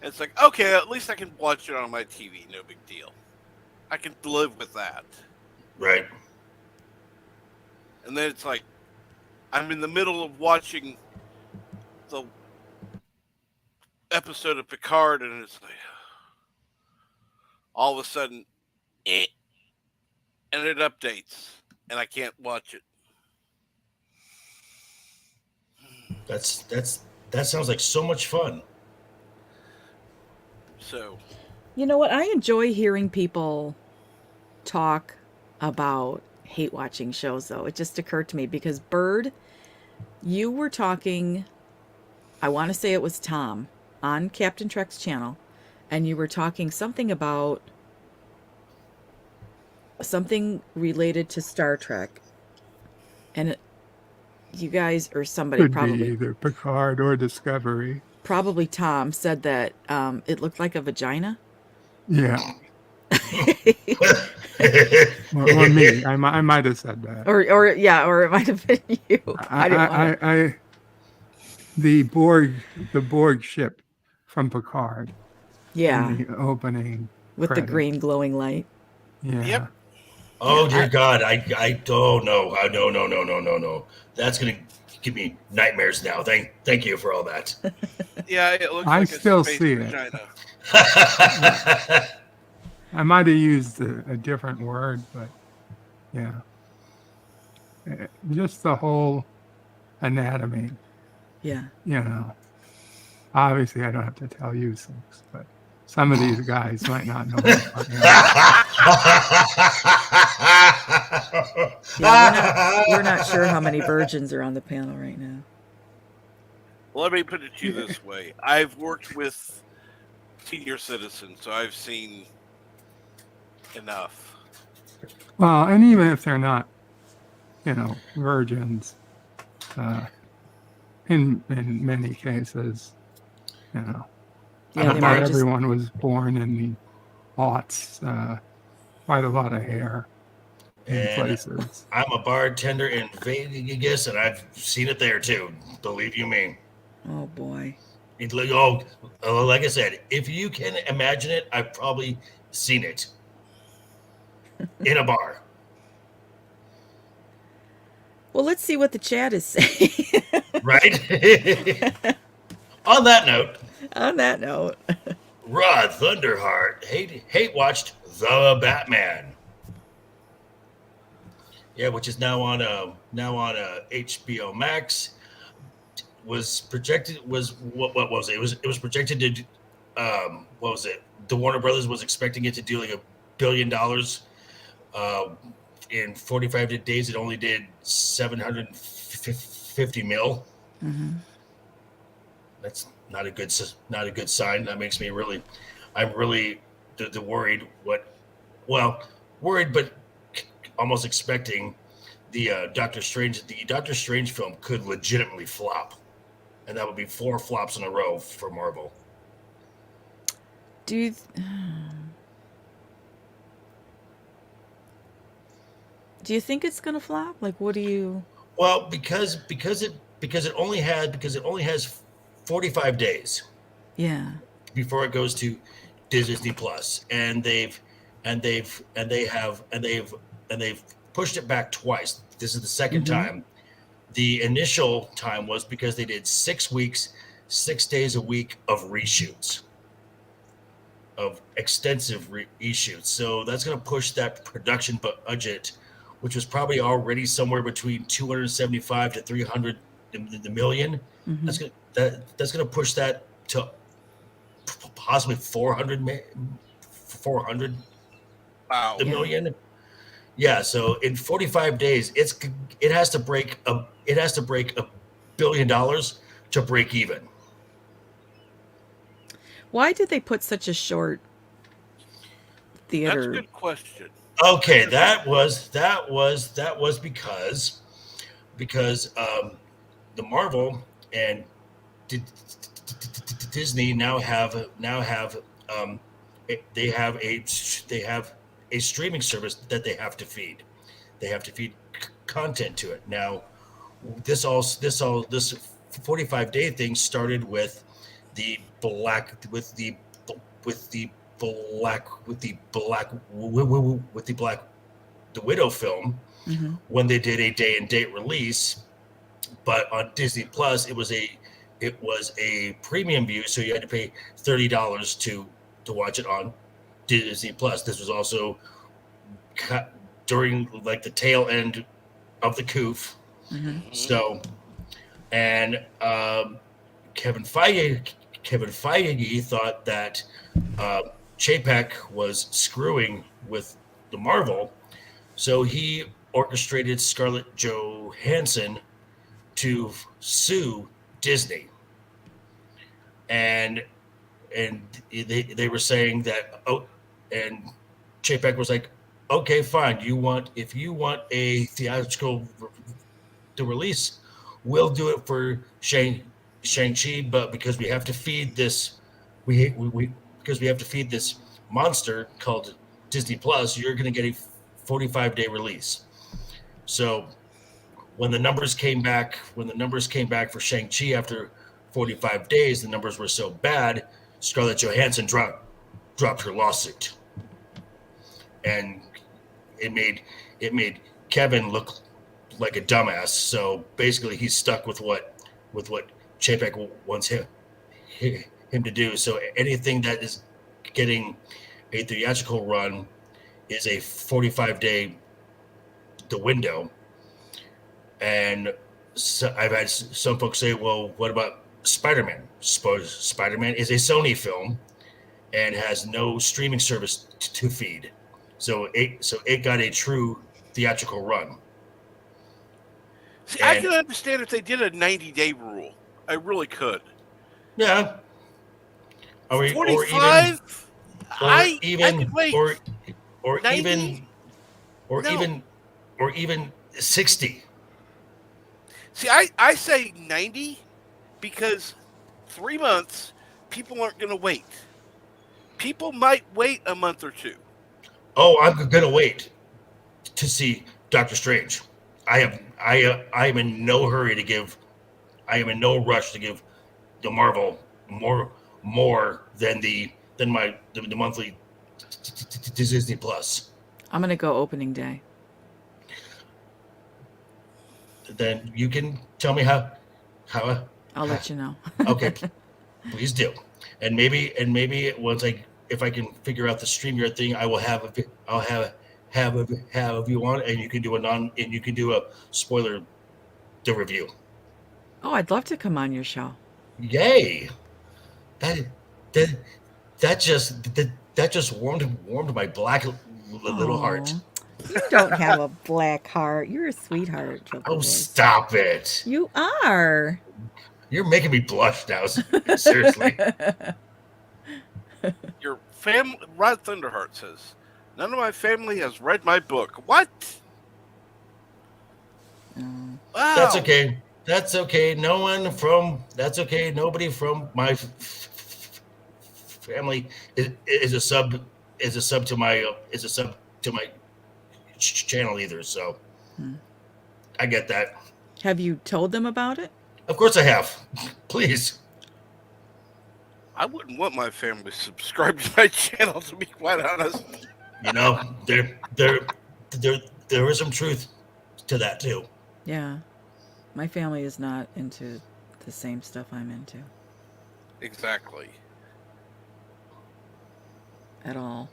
and it's like, okay, at least I can watch it on my TV. No big deal. I can live with that. Right. And then it's like, I'm in the middle of watching the episode of Picard, and it's like, all of a sudden, and it updates, and I can't watch it. That sounds like so much fun. So, You know what? I enjoy hearing people talk about hate watching shows, though. It just occurred to me because Bird, you were talking, I want to say it was Tom on Captain Trek's channel, and you were talking something about something related to Star Trek, and you guys or somebody Could probably be either Picard or Discovery. probably Tom said that it looked like a vagina. Yeah. or me. I might have said that. or it might have been you. The Borg ship from Picard. Yeah. In the opening with credits. the green glowing light. Yeah. Yep. Oh dear God! I don't know. No. That's gonna give me nightmares now. Thank you for all that. Yeah, it looks I like still a space see vagina. it. I might have used a different word, but yeah. Just the whole anatomy. Yeah. You know. Obviously, I don't have to tell you things, but some of these guys might not know. We're not sure how many virgins are on the panel right now. Well, let me put it to you this way. I've worked with senior citizens, so I've seen enough. Well, and even if they're not, virgins, in many cases, not everyone was born in the aughts. Quite a lot of hair in places. I'm a bartender in Vegas, and I've seen it there too. Believe you me. Oh boy. Like I said, if you can imagine it, I've probably seen it in a bar. Well, let's see what the chat is saying. Right? On that note, Rod Thunderheart hate watched The Batman. Yeah, which is now on HBO Max. Was what was it? It was projected to what was it? The Warner Brothers was expecting it to do like $1 billion. In 45 days, it only did 750 mil. Mm-hmm. That's not a good sign. That makes me I'm really worried. Worried, but almost expecting the Doctor Strange film could legitimately flop, and that would be 4 flops in a row for Marvel. Do you think it's gonna flop? Like, what do you? Well, because it only has 45 days Yeah. before it goes to Disney Plus, and they've pushed it back twice. This is the second Mm-hmm. time. The initial time was because they did 6 weeks, 6 days a week of reshoots, of extensive reshoots. So that's going to push that production budget, which was probably already somewhere between 275 to 300 the million. Mm-hmm. That's going to push that to possibly 400 Wow. the million. Yeah, so in 45 days, it has to break $1 billion to break even. Why did they put such a short That's a theater? good question. Okay, that was because the Marvel and Disney now have they have a streaming service that they have to feed. They have to feed content to it. Now, this 45-day thing started with the black with the Widow film, Mm-hmm. when they did a day and date release. But on Disney Plus, it was a premium view, so you had to pay $30 to watch it on Disney Plus. This was also cut during like the tail end of the coof. Mm-hmm. So, and Kevin Feige thought that Chapek was screwing with the Marvel, so he orchestrated Scarlett Johansson to sue Disney, and they were saying that, and Chapek was like, okay, fine, if you want a theatrical release, we'll do it for Shang-Chi, but because we have to feed this because we have to feed this monster called Disney Plus, you're going to get a 45-day release. So when the numbers came back for Shang-Chi after 45 days, the numbers were so bad, Scarlett Johansson dropped her lawsuit, and it made Kevin look like a dumbass. So basically, he's stuck with what Chapek wants him to do. So anything that is getting a theatrical run is a 45-day the window. And so I've had some folks say, well, what about Spider-Man? Suppose Spider-Man is a Sony film and has no streaming service to feed. So it got a true theatrical run. See, I can understand if they did a 90-day rule. I really could. Yeah. 45? I could wait. Or 90? even 60. See, I say 90 because 3 months, people aren't going to wait. People might wait a month or two. Oh, I'm going to wait to see Doctor Strange. I am in no hurry to give. I am in no rush to give the Marvel more than the monthly Disney Plus. I'm gonna go opening day. Then you can tell me how. I'll let you know. Okay, please do. And maybe once if I can figure out the StreamYard thing, I'll have you on, and you can do a spoiler the review. Oh, I'd love to come on your show. Yay! That just warmed my black little heart. You don't have a black heart. You're a sweetheart. Oh, stop it! You are. You're making me blush now. Seriously. Your family, Rod Thunderheart says, none of my family has read my book. What? Wow. That's okay. That's okay. Nobody from my family is a sub to my channel either. So I get that. Have you told them about it? Of course I have. Please. I wouldn't want my family subscribed to my channel, to be quite honest. You know, there is some truth to that too. Yeah. My family is not into the same stuff I'm into Exactly. at all.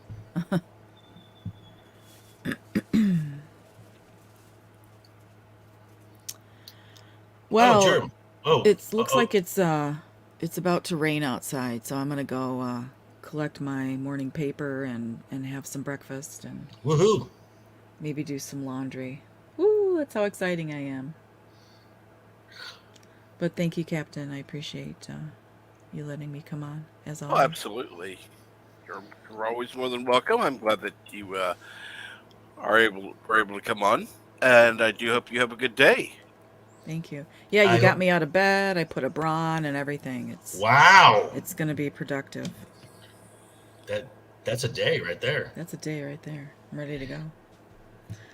Well, Germ. it looks like it's about to rain outside, so I'm gonna go collect my morning paper and have some breakfast and Woohoo! maybe do some laundry. Woo! That's how exciting I am. But thank you, Captain. I appreciate you letting me come on, as always. Oh, absolutely. You're always more than welcome. I'm glad that you were able to come on, and I do hope you have a good day. Thank you. Yeah, you got me out of bed. I put a bra on and everything. Wow. It's gonna be productive. That's a day right there. That's a day right there. I'm ready to go.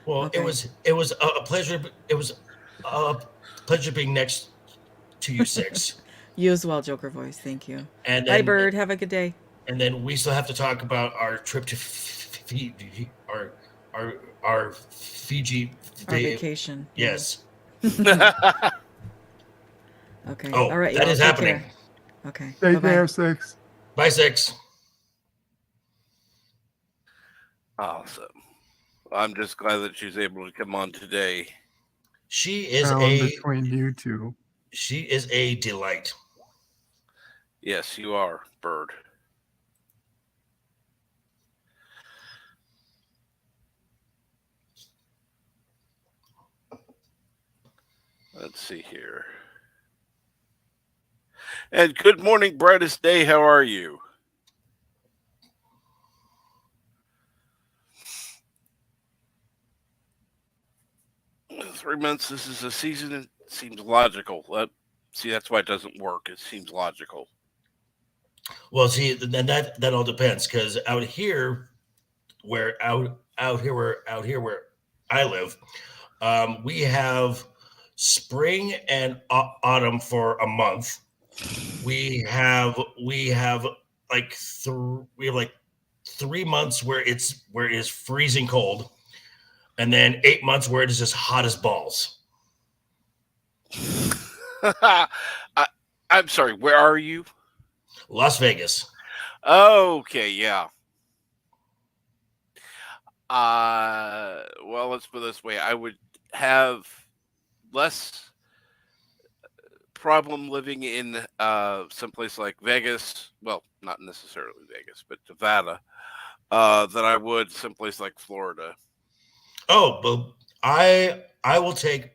Well, Okay. it was a pleasure. It was a pleasure being next to you, Six. You as well, Joker Voice. Thank you. And Bye, Bird. Have a good day. And then we still have to talk about our trip to Fiji, our Fiji Our vacation. Yes. Okay. Oh, all right. that is happening. Care. Okay. Take care, Six. Bye, Six. Awesome. I'm just glad that she's able to come on today. She is between you two. She is a delight. Yes, you are, Bird. Let's see here. And good morning, brightest day. How are you? In 3 months, this is a season. It seems logical. See, that's why it doesn't work. It seems logical. Well, see, then that all depends, because out here where I live, we have spring and autumn for a month. We have like 3 months where it is freezing cold, and then 8 months where it is just hot as balls. I'm sorry, where are you? Las Vegas. Okay, yeah. Well, let's put it this way. I would have less problem living in someplace like Vegas. Well, not necessarily Vegas, but Nevada, than I would someplace like Florida. Oh, but I will take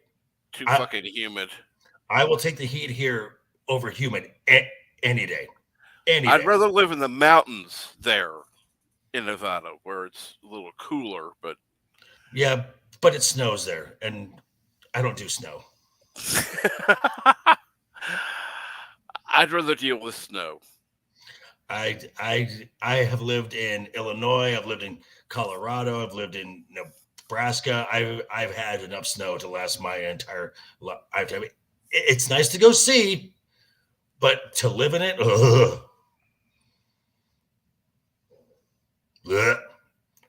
too fucking humid. I will take the heat here over humid any day. I'd rather live in the mountains there in Nevada, where it's a little cooler, but yeah, but it snows there, and I don't do snow. I'd rather deal with snow. I have lived in Illinois. I've lived in Colorado. I've lived in Nebraska. I've had enough snow to last my entire lifetime. It's nice to go see, but to live in it,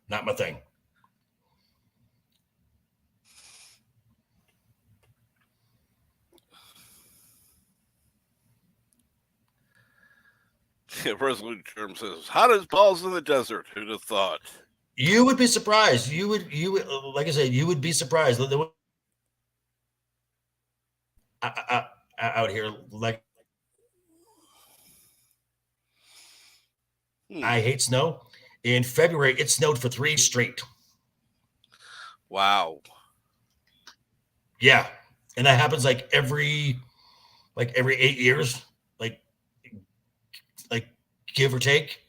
not my thing. Resolute Term says, hot as balls in the desert. Who'd have thought? You would be surprised. You would, like I said, you would be surprised. Out here, like, I hate snow. In February, it snowed for 3 straight. Wow. Yeah, and that happens like every 8 years, like give or take.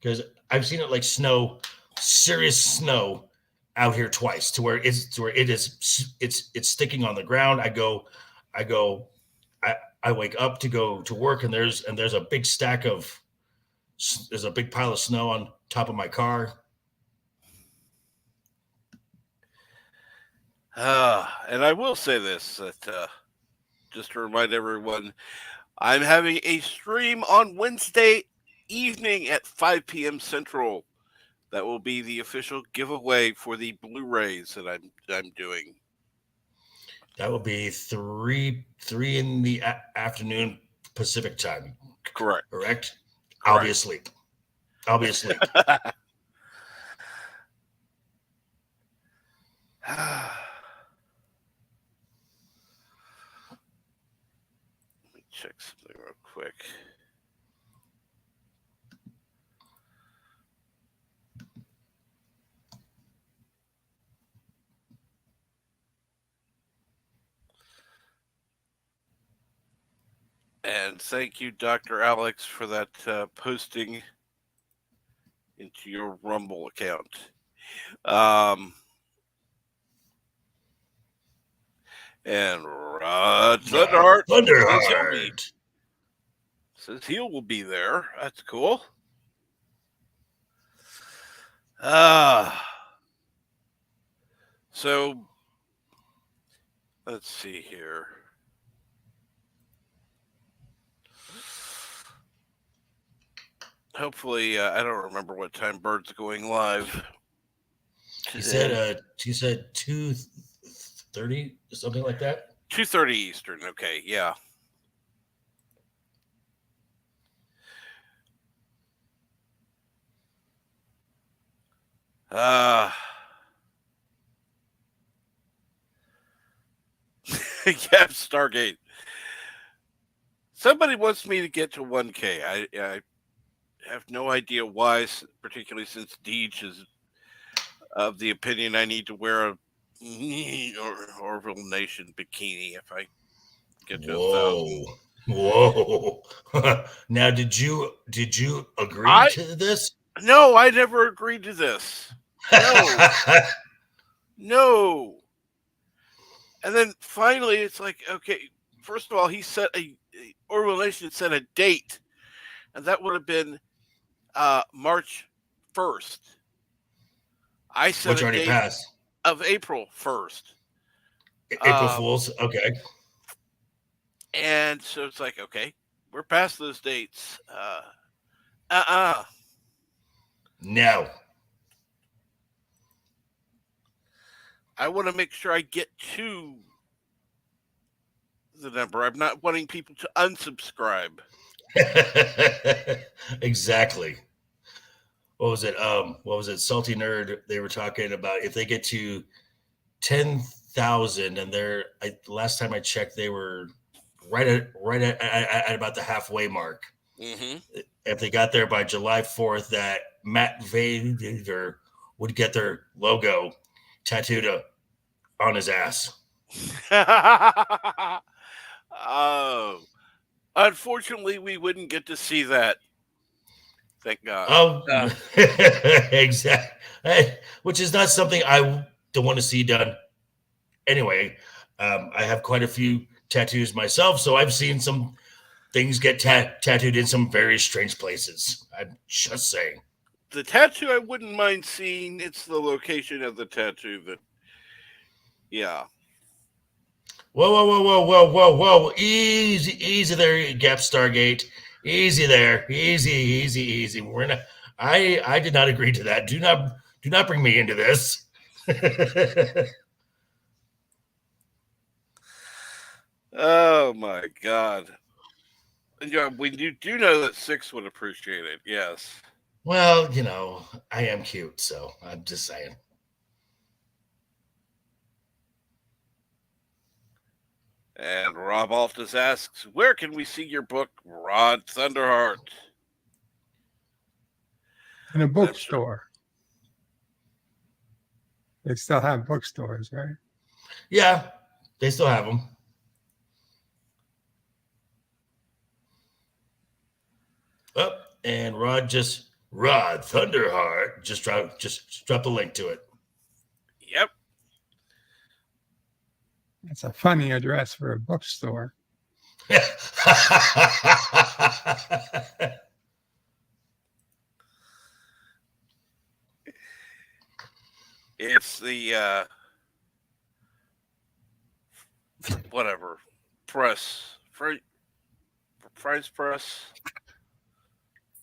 Because I've seen it like snow, serious snow, out here twice, to where it's sticking on the ground. I wake up to go to work, and there's a big there's a big pile of snow on top of my car. And I will say this that just to remind everyone, I'm having a stream on Wednesday evening at 5 p.m. Central. That will be the official giveaway for the Blu-rays that I'm doing. That will be three in the afternoon Pacific time. Correct. Correct. I'll be asleep. I'll be asleep. Let me check something real quick. And thank you, Dr. Alex, for that posting into your Rumble account. And Rod Thunderheart says he will be there. That's cool. So let's see here. Hopefully, I don't remember what time Bird's going live. He said 2:30, something like that. 2:30 Eastern. Okay, yeah. Yeah, Stargate. Somebody wants me to get to 1K. I have no idea why, particularly since Deej is of the opinion I need to wear a Orville Nation bikini if I get to 1,000. Whoa. Now, did you agree to this? No, I never agreed to this. No. No. And then finally, it's like, okay, first of all, he set Orville Nation set a date, and that would have been March 1st. I set Which a already date passed. of April 1st. April Fools, okay. And so it's like, okay, we're past those dates. No. I want to make sure I get to the number. I'm not wanting people to unsubscribe. Exactly. What was it? Salty Nerd. They were talking about if they get to 10,000, and last time I checked, they were right at about the halfway mark. Mm-hmm. If they got there by July 4th, that Matt Vader would get their logo tattooed on his ass. Oh, unfortunately, we wouldn't get to see that. Thank God. Oh, exactly. Which is not something I don't want to see done. Anyway, I have quite a few tattoos myself, so I've seen some things get tattooed in some very strange places. I'm just saying. The tattoo I wouldn't mind seeing. It's the location of the tattoo that, yeah. Whoa. Easy there, Gap Stargate. Easy there. Easy. We're not I did not agree to that. Do not bring me into this. Oh my God. Yeah, we do know that Six would appreciate it, yes. Well, I am cute, so I'm just saying. And Rob Altus asks, where can we see your book, Rod Thunderheart? In a bookstore. They still have bookstores, right? Yeah, they still have them. Oh, and Rod Thunderheart just dropped a link to it. Yep. It's a funny address for a bookstore. It's the whatever press, Fries Press.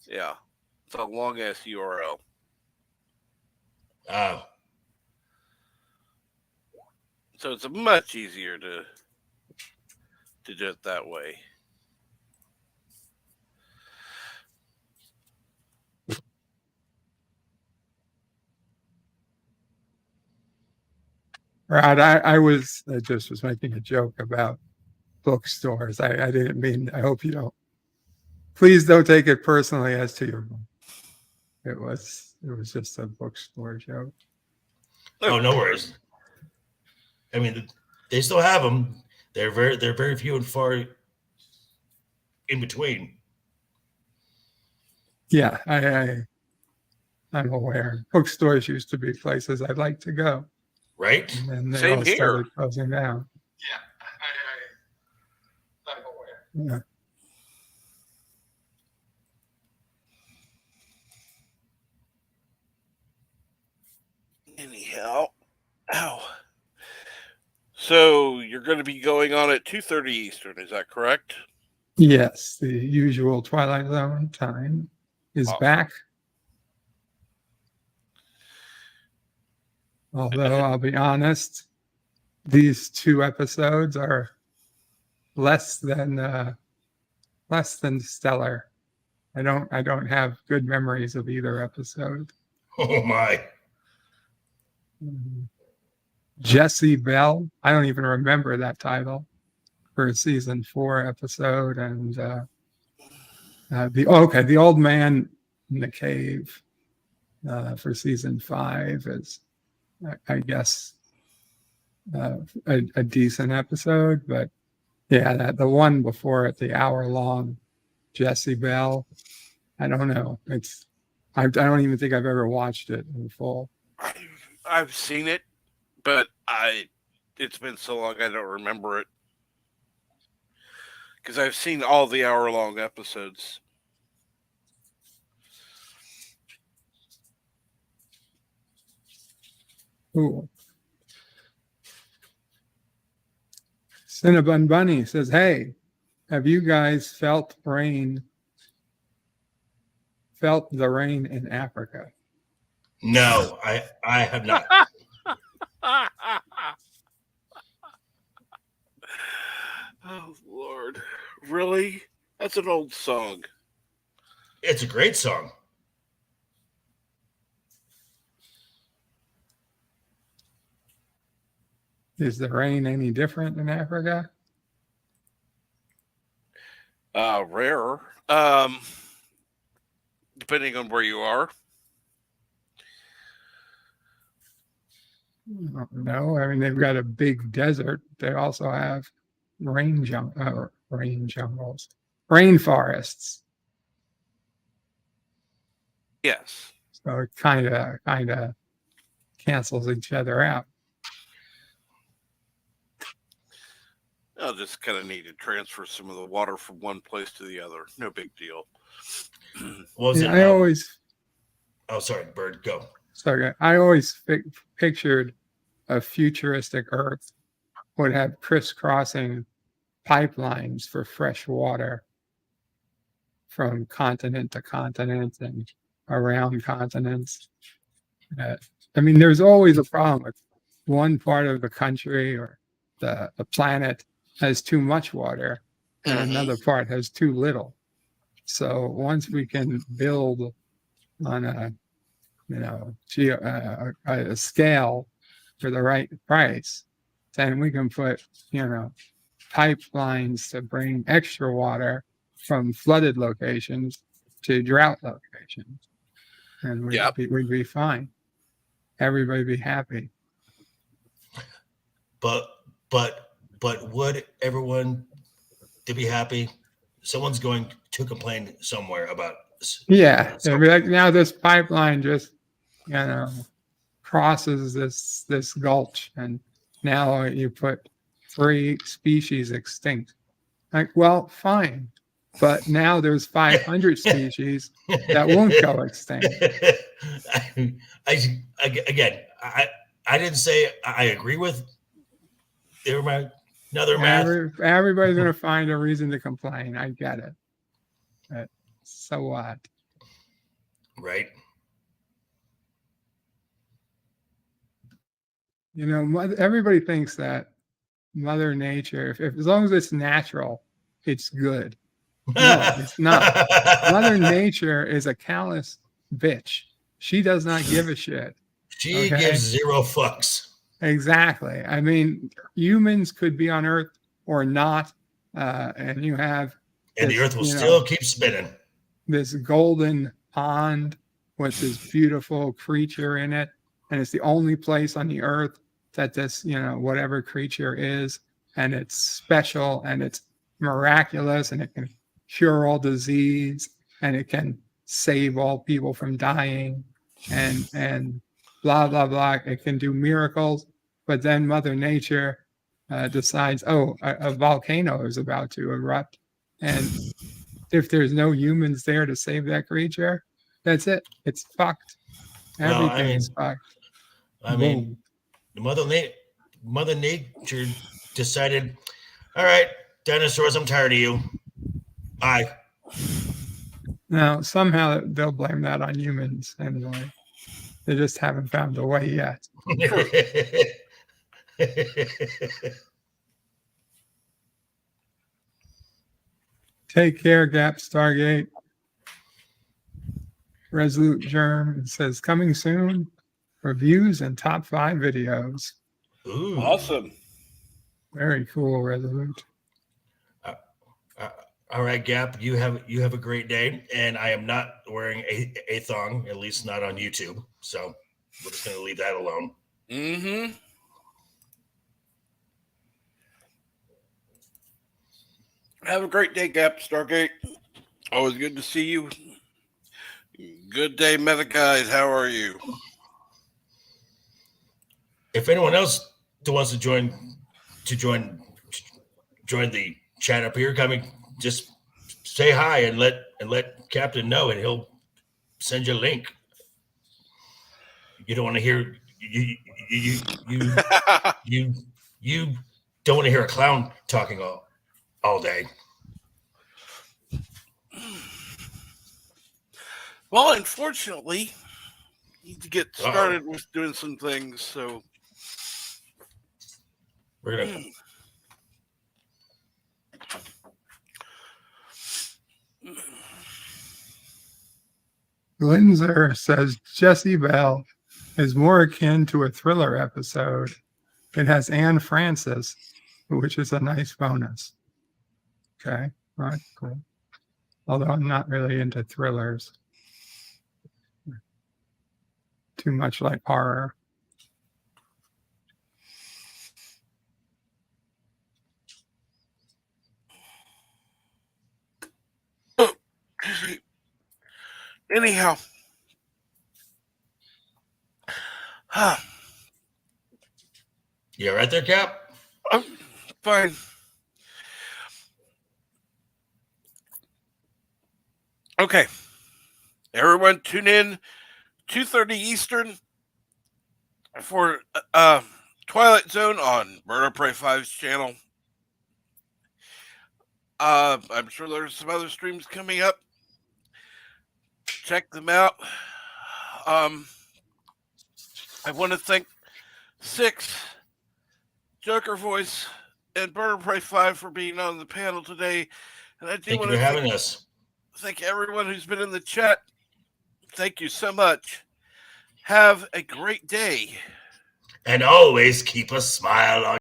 Yeah, it's a long ass URL. Oh, So it's much easier to do it that way. Right. I just was making a joke about bookstores. I didn't mean, I hope you don't, please don't take it personally as to your book. It was just a bookstore joke. oh, no worries. I mean, they still have them. They're very few and far in between. Yeah, I'm aware. Bookstores used to be places I'd like to go, Right? and then they Same all here. started closing down. I'm aware. Yeah. Anyhow, ow. So you're going to be going on at 2:30 Eastern, is that correct? Yes, the usual Twilight Zone time is Awesome. back. Although I'll be honest, these 2 episodes are less than stellar. I don't have good memories of either episode. Oh my! Jesse Bell, I don't even remember that title for a season 4 episode, and the old man in the cave for season 5 is, I guess, a decent episode, but yeah, the one before it, the hour-long Jesse Bell, I don't know. I don't even think I've ever watched it in full. I've seen it, but it's been so long I don't remember it. Because I've seen all the hour-long episodes. Cool. Cinnabon Bunny says, "Hey, have you guys felt the rain in Africa?" No, I have not. Oh, Lord. Really? That's an old song. It's a great song. Is the rain any different in Africa? Rare. Depending on where you are. No, I mean, they've got a big desert. They also have rainforests. Yes. So it kind of cancels each other out. I'll just kind of need to transfer some of the water from one place to the other. No big deal. What was it? I always. Oh, sorry, Bird. Go. Sorry, I always pictured a futuristic Earth would have crisscrossing pipelines for fresh water from continent to continent and around continents. I mean, there's always a problem with one part of the country or the planet has too much water and another part has too little. So once we can build on a scale for the right price, then we can put pipelines to bring extra water from flooded locations to drought locations, and we'd be fine. Everybody be happy. But would everyone to be happy? Someone's going to complain somewhere about. Yeah, it'd be like, now this pipeline just crosses this gulch, and now you put 3 species extinct. Like, well, fine, but now there's 500 species that won't go extinct. I didn't say I agree with everybody. Another math. Everybody's going to find a reason to complain. I get it. But so what? Right. You know, everybody thinks that Mother Nature, if as long as it's natural, it's good. No, it's not. Mother Nature is a callous bitch. She does not give a shit. She gives 0 fucks. Exactly. I mean, humans could be on Earth or not, and you have and the Earth will still keep spinning. This golden pond with this beautiful creature in it, and it's the only place on the Earth that this, whatever creature is, and it's special and it's miraculous, and it can cure all disease, and it can save all people from dying, and blah blah blah. It can do miracles, but then Mother Nature decides, a volcano is about to erupt, and if there's no humans there to save that creature, that's it. It's fucked. Everything is fucked. I mean, Mother Nature decided, all right, dinosaurs, I'm tired of you. Bye. Now, somehow they'll blame that on humans anyway. They just haven't found a way yet. Take care, Gap Stargate. Resolute Germ says, coming soon, reviews and top 5 videos. Ooh. Awesome. Very cool, Resolute. All right, Gap, you have a great day, and I am not wearing a thong, at least not on YouTube. So we're just going to leave that alone. Mm-hmm. Have a great day, Gap Stargate. Always good to see you. Good day, Meta guys. How are you? If anyone else wants to join the chat up here, just say hi and let Captain know, and he'll send you a link. You don't want to hear you don't want to hear a clown talking all day. Well, unfortunately, need to get started with doing some things, so we're gonna. Glinzer says Jesse Bell is more akin to a thriller episode. It has Anne Francis, which is a nice bonus. Okay, all right, cool. Although I'm not really into thrillers. Too much like horror. Anyhow. You right there, Cap? I'm fine. Okay. Everyone tune in 2:30 Eastern for Twilight Zone on Murder Prey 5's channel. I'm sure there's some other streams coming up. Check them out. I want to thank Six, Joker Voice, and Murder Prey 5 for being on the panel today. And I do Thank want you to for having us. Thank everyone who's been in the chat. Thank you so much. Have a great day. And always keep a smile on